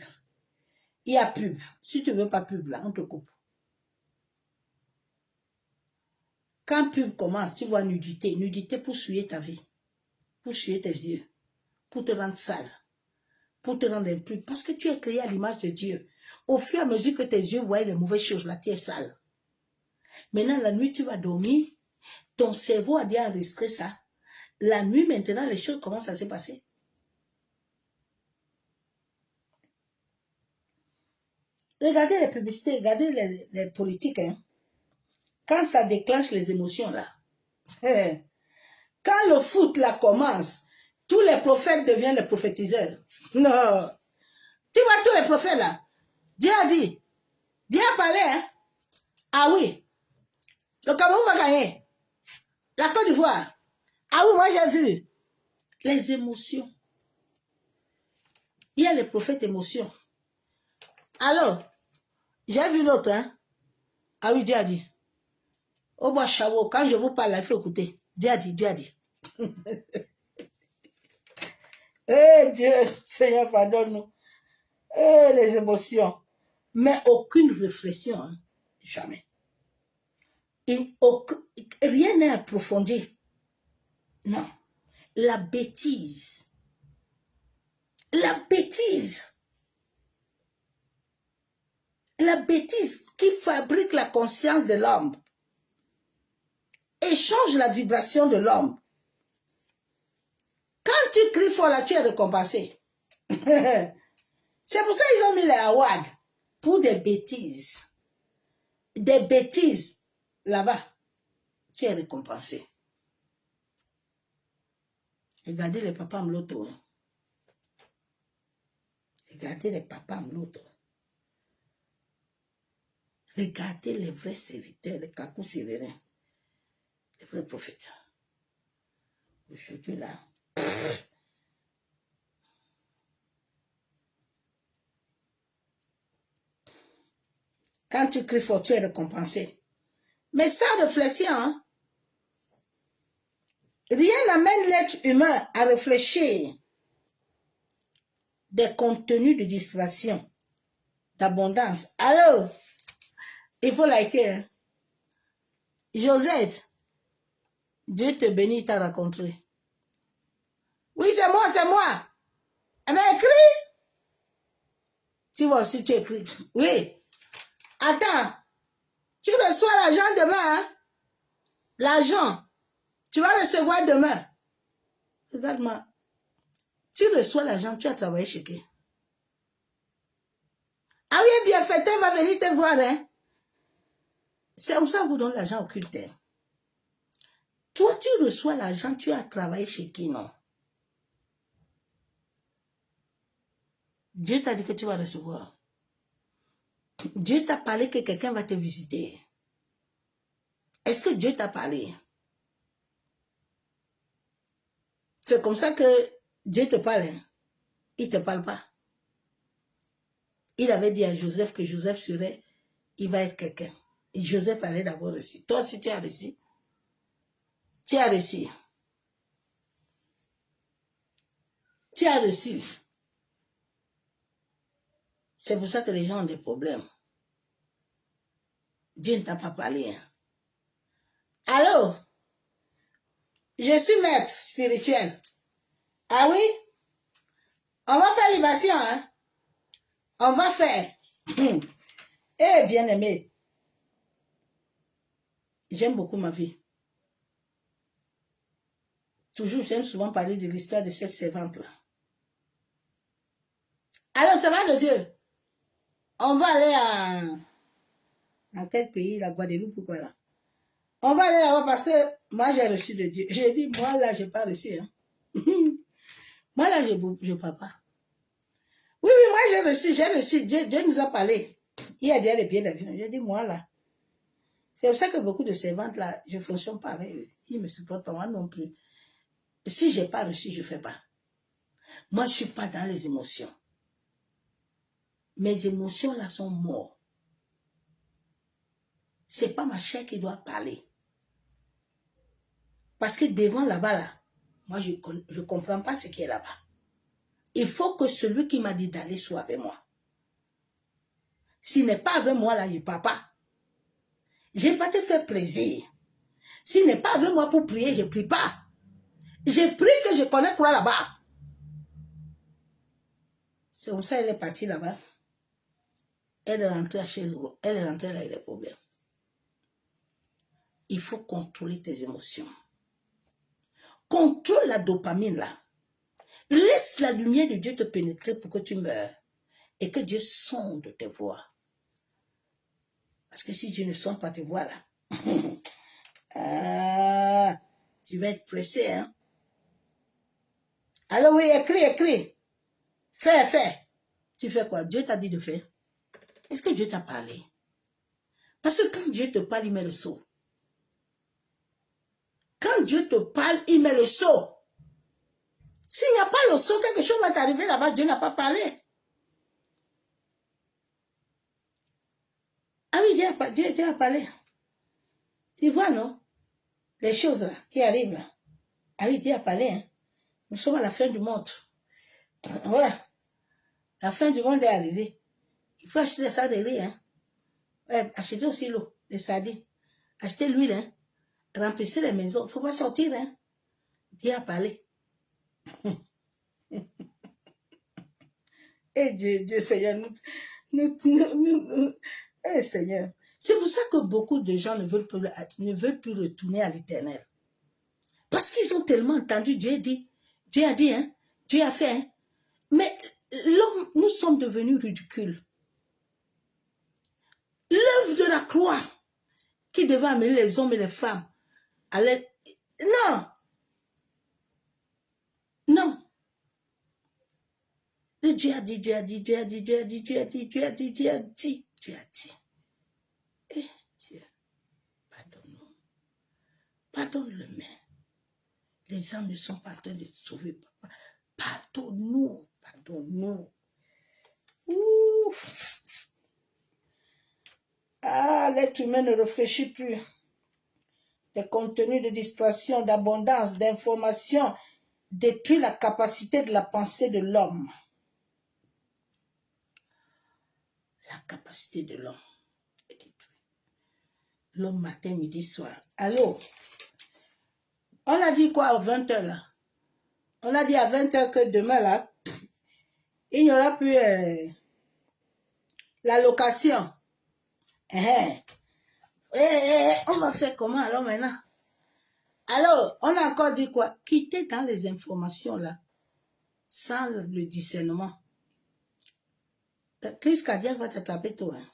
Il y a pub. Si tu ne veux pas pub, là, on te coupe. Quand pub commence, tu vois nudité. Nudité pour souiller ta vie. Pour souiller tes yeux. Pour te rendre sale. Pour te rendre impur. Parce que tu es créé à l'image de Dieu. Au fur et à mesure que tes yeux voient les mauvaises choses, là, tu es sale. Maintenant, la nuit, tu vas dormir. Ton cerveau a déjà enregistré ça. La nuit, maintenant, les choses commencent à se passer. Regardez les publicités, regardez les politiques. Hein. Quand ça déclenche les émotions, là. Quand le foot, là, commence, tous les prophètes deviennent les prophétiseurs. Non. Tu vois tous les prophètes, là. Dieu a dit. Dieu a parlé, hein. Ah oui. Le Cameroun va gagner. La Côte d'Ivoire. Ah oui, moi j'ai vu. Les émotions. Il y a les prophètes émotions. Alors, j'ai vu l'autre, hein. Ah oui, Dieu a dit. Au bois chavo, quand je vous parle, il faut écouter. Dieu a dit, Dieu a dit. Eh Dieu, Seigneur, pardonne-nous. Eh, les émotions. Mais aucune réflexion, hein. Jamais. Rien n'est approfondi. Non. La bêtise. La bêtise. La bêtise qui fabrique la conscience de l'homme et change la vibration de l'homme. Quand tu cries fort là, tu es récompensé. C'est pour ça qu'ils ont mis les awards pour des bêtises. Des bêtises. Là-bas, tu es récompensé. Regardez les papas Mloto. Hein. Regardez les papas Mloto. Regardez les vrais serviteurs, les Kakou Sévérins, les vrais prophètes. Aujourd'hui là, quand tu cries fort, tu es récompensé. Mais sans réflexion, hein, rien n'amène l'être humain à réfléchir des contenus de distraction, d'abondance. Alors, il faut liker. Hein. Josette, Dieu te bénit, t'a rencontré. Oui, c'est moi, c'est moi. Eh bien, écris. Tu vois aussi, tu écris. Oui. Attends. Tu reçois l'argent demain, hein? L'argent. Tu vas recevoir demain. Regarde-moi. Tu reçois l'argent, tu as travaillé chez qui? Ah oui, bienfaiteur va venir te voir, hein? C'est comme ça qu'on vous donne l'argent occulte. Hein? Toi, tu reçois l'argent, tu as travaillé chez qui, non? Dieu t'a dit que tu vas recevoir. Dieu t'a parlé que quelqu'un va te visiter. Est-ce que Dieu t'a parlé? C'est comme ça que Dieu te parle. Hein? Il ne te parle pas. Il avait dit à Joseph que Joseph serait, il va être quelqu'un. Et Joseph allait d'abord reçu. Toi, si tu as reçu, tu as reçu. Tu as reçu. C'est pour ça que les gens ont des problèmes. Dieu ne t'a pas parlé. Hein? Allô? Je suis maître spirituel. Ah oui? On va faire libation, hein? On va faire. Eh, bien-aimé. J'aime beaucoup ma vie. Toujours, j'aime souvent parler de l'histoire de cette servante-là. Alors, ça va de Dieu? On va aller dans quel pays? La Guadeloupe ou quoi là? On va aller là-bas parce que moi, j'ai reçu de Dieu. J'ai dit, moi, là, je n'ai pas reçu. Hein. Moi, là, je ne parle pas. Oui, oui, moi, j'ai reçu. Dieu nous a parlé. Il a dit les billets d'avion. J'ai dit, moi, là. C'est pour ça que beaucoup de servantes, là, je ne fonctionne pas avec eux. Ils ne me supportent pas, moi non plus. Si je n'ai pas reçu, je ne fais pas. Moi, je ne suis pas dans les émotions. Mes émotions, là, sont mortes. Ce n'est pas ma chair qui doit parler. Parce que devant là-bas, là, moi, je ne comprends pas ce qui est là-bas. Il faut que celui qui m'a dit d'aller soit avec moi. S'il n'est pas avec moi, là, il ne part pas. Je n'ai pas te fait plaisir. S'il n'est pas avec moi pour prier, je ne prie pas. J'ai pris que je connais quoi là-bas. C'est comme ça qu'elle est partie là-bas. Elle est rentrée chez elle. Elle est rentrée là, il y a des problèmes. il faut contrôler tes émotions. Contrôle la dopamine là. Laisse la lumière de Dieu te pénétrer pour que tu meurs. Et que Dieu sonde tes voies. Parce que si Dieu ne sonde pas tes voies là, tu vas être pressé, hein. Alors oui, écris. Fais. Tu fais quoi? Dieu t'a dit de faire. Est-ce que Dieu t'a parlé? Parce que quand Dieu te parle, il met le sceau. Quand Dieu te parle, il met le sceau. S'il n'y a pas le sceau, quelque chose va t'arriver là-bas, Dieu n'a pas parlé. Ah oui, Dieu a parlé. Tu vois, non? Les choses là, qui arrivent là. Ah oui, Dieu a parlé, hein. Nous sommes à la fin du monde. Ouais. La fin du monde est arrivée. Il faut acheter des sardines, hein. Ouais, acheter aussi l'eau, les sardines. Acheter l'huile, hein. Remplissez les maisons. Il ne faut pas sortir, hein. Dieu a parlé. Et Dieu, Seigneur, Seigneur. C'est pour ça que beaucoup de gens ne veulent plus retourner à l'Éternel. Parce qu'ils ont tellement entendu Dieu a dit, hein, Dieu a fait, hein. Mais l'homme, nous sommes devenus ridicules. L'œuvre de la croix qui devait amener les hommes et les femmes à l'aide. Non. Le Dieu a dit. Eh Dieu, pardonne-nous. Pardonne-le-moi. Les âmes ne sont pas en train de te sauver, papa. Pardonne-nous. L'être humain ne réfléchit plus. Les contenus de distraction, d'abondance, d'information détruisent la capacité de la pensée de l'homme. La capacité de l'homme est détruite. L'homme matin, midi, soir. Allô? On a dit quoi à 20h là? On a dit à 20h que demain là, il n'y aura plus la location. On va faire comment alors maintenant? Alors, on a encore dit quoi? Quitter dans les informations là, sans le discernement. La crise cardiaque va t'attraper toi. Hein?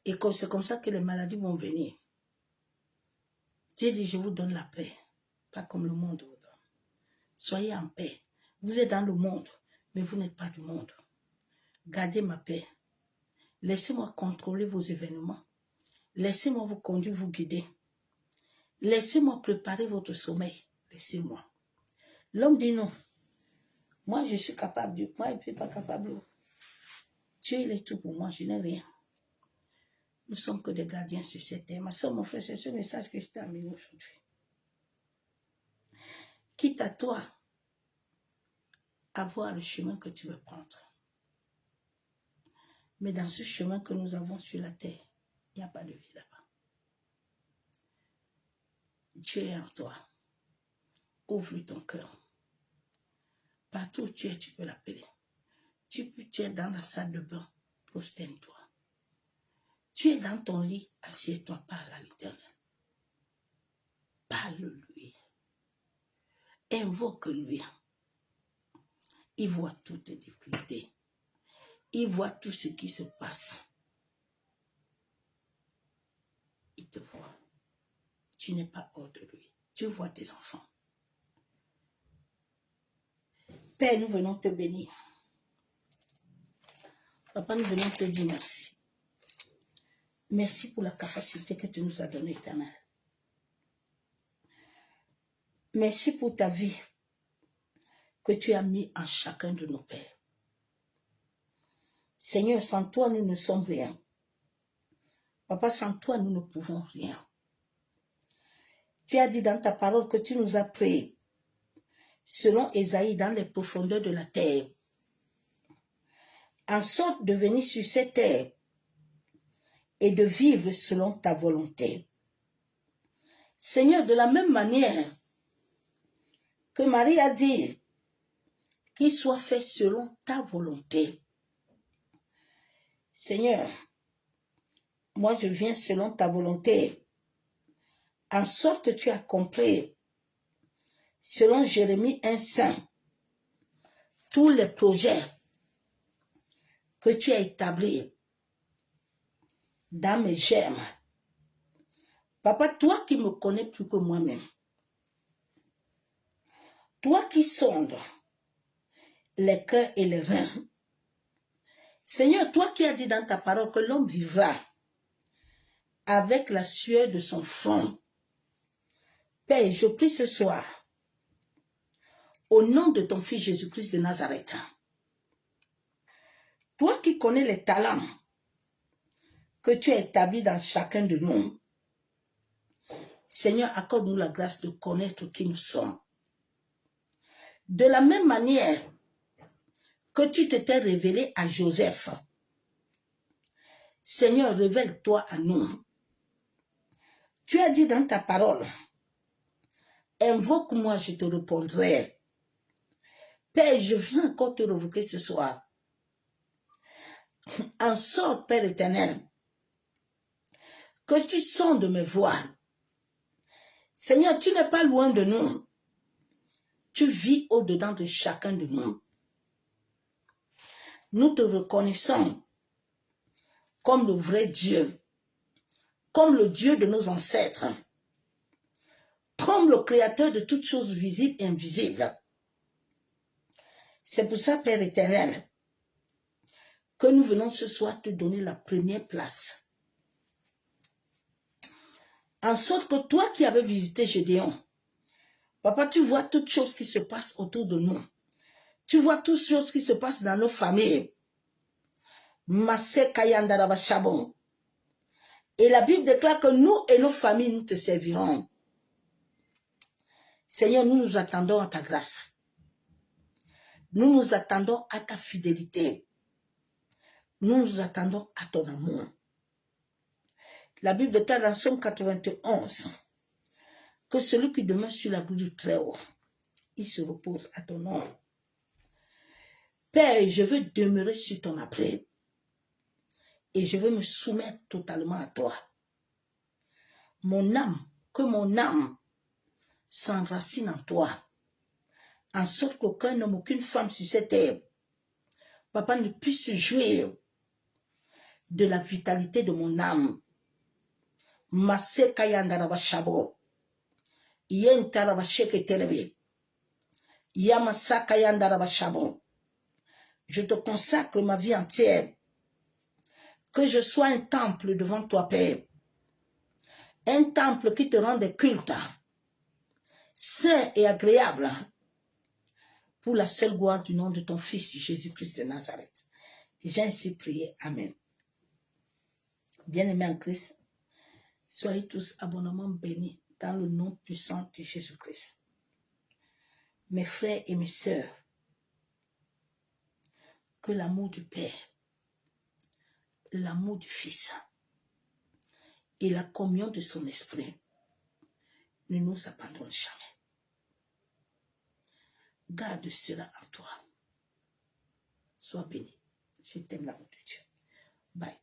Et c'est comme ça que les maladies vont venir. Dieu dit, je vous donne la paix. Pas comme le monde vous donne. Soyez en paix. Vous êtes dans le monde, mais vous n'êtes pas du monde. Gardez ma paix. Laissez-moi contrôler vos événements. Laissez-moi vous conduire, vous guider. Laissez-moi préparer votre sommeil. Laissez-moi. L'homme dit non. Moi, je suis capable. Moi, je ne suis pas capable. Dieu, il est tout pour moi. Je n'ai rien. Nous ne sommes que des gardiens sur cette terre. Ma soeur, mon frère, c'est ce message que je t'ai amené aujourd'hui. Quitte à toi à voir le chemin que tu veux prendre. Mais dans ce chemin que nous avons sur la terre, il n'y a pas de vie là-bas. Dieu est en toi. Ouvre ton cœur. Partout où tu es, tu peux l'appeler. Tu es dans la salle de bain, prosterne-toi. Tu es dans ton lit, assieds-toi, parle à l'Éternel. Parle-lui. Invoque-lui. Il voit toutes tes difficultés. Il voit tout ce qui se passe. Il te voit. Tu n'es pas hors de lui. Tu vois tes enfants. Père, nous venons te bénir. Papa, nous venons te dire merci. Merci pour la capacité que tu nous as donnée, Éternel. Merci pour ta vie que tu as mis en chacun de nos pères. Seigneur, sans toi, nous ne sommes rien. Papa, sans toi, nous ne pouvons rien. Tu as dit dans ta parole que tu nous as créés, selon Ésaïe, dans les profondeurs de la terre, en sorte de venir sur cette terre et de vivre selon ta volonté. Seigneur, de la même manière que Marie a dit qu'il soit fait selon ta volonté. Seigneur, moi je viens selon ta volonté en sorte que tu accomplis, selon Jérémie 1:5, tous les projets que tu as établis dans mes germes. Papa, toi qui me connais plus que moi-même, toi qui sondes les cœurs et les reins, Seigneur, toi qui as dit dans ta parole que l'homme vivra avec la sueur de son front, Père, je prie ce soir, au nom de ton Fils Jésus-Christ de Nazareth, toi qui connais les talents que tu as établis dans chacun de nous, Seigneur, accorde-nous la grâce de connaître qui nous sommes. De la même manière que tu t'étais révélé à Joseph, Seigneur, révèle-toi à nous. Tu as dit dans ta parole, invoque-moi, je te répondrai. Père, je viens encore te révoquer ce soir. En sorte, Père éternel, que tu sondes mes voix. Seigneur, tu n'es pas loin de nous. Tu vis au-dedans de chacun de nous. Nous te reconnaissons comme le vrai Dieu, comme le Dieu de nos ancêtres, comme le créateur de toutes choses visibles et invisibles. C'est pour ça, Père éternel, que nous venons ce soir te donner la première place. En sorte que toi qui avais visité Gédéon, Papa, tu vois toutes choses qui se passent autour de nous. Tu vois toutes choses qui se passent dans nos familles. Et la Bible déclare que nous et nos familles, nous te servirons. Seigneur, nous nous attendons à ta grâce. Nous nous attendons à ta fidélité. Nous nous attendons à ton amour. La Bible déclare dans Somme 91 que celui qui demeure sur la grue du Très-Haut, il se repose à ton nom. Père, je veux demeurer sur ton abri et je veux me soumettre totalement à toi. Que mon âme s'enracine en toi, en sorte qu'aucun homme, aucune femme sur cette terre, Papa, ne puisse jouir de la vitalité de mon âme. Je te consacre ma vie entière. Que je sois un temple devant toi, Père. Un temple qui te rende culte, saint et agréable, pour la seule gloire du nom de ton Fils Jésus-Christ de Nazareth. J'ai ainsi prié. Amen. Bien-aimés en Christ, soyez tous abondamment bénis dans le nom puissant de Jésus-Christ. Mes frères et mes sœurs, que l'amour du Père, l'amour du Fils et la communion de son Esprit ne nous abandonnent jamais. Garde cela en toi. Sois béni. Je t'aime, l'amour de Dieu. Bye.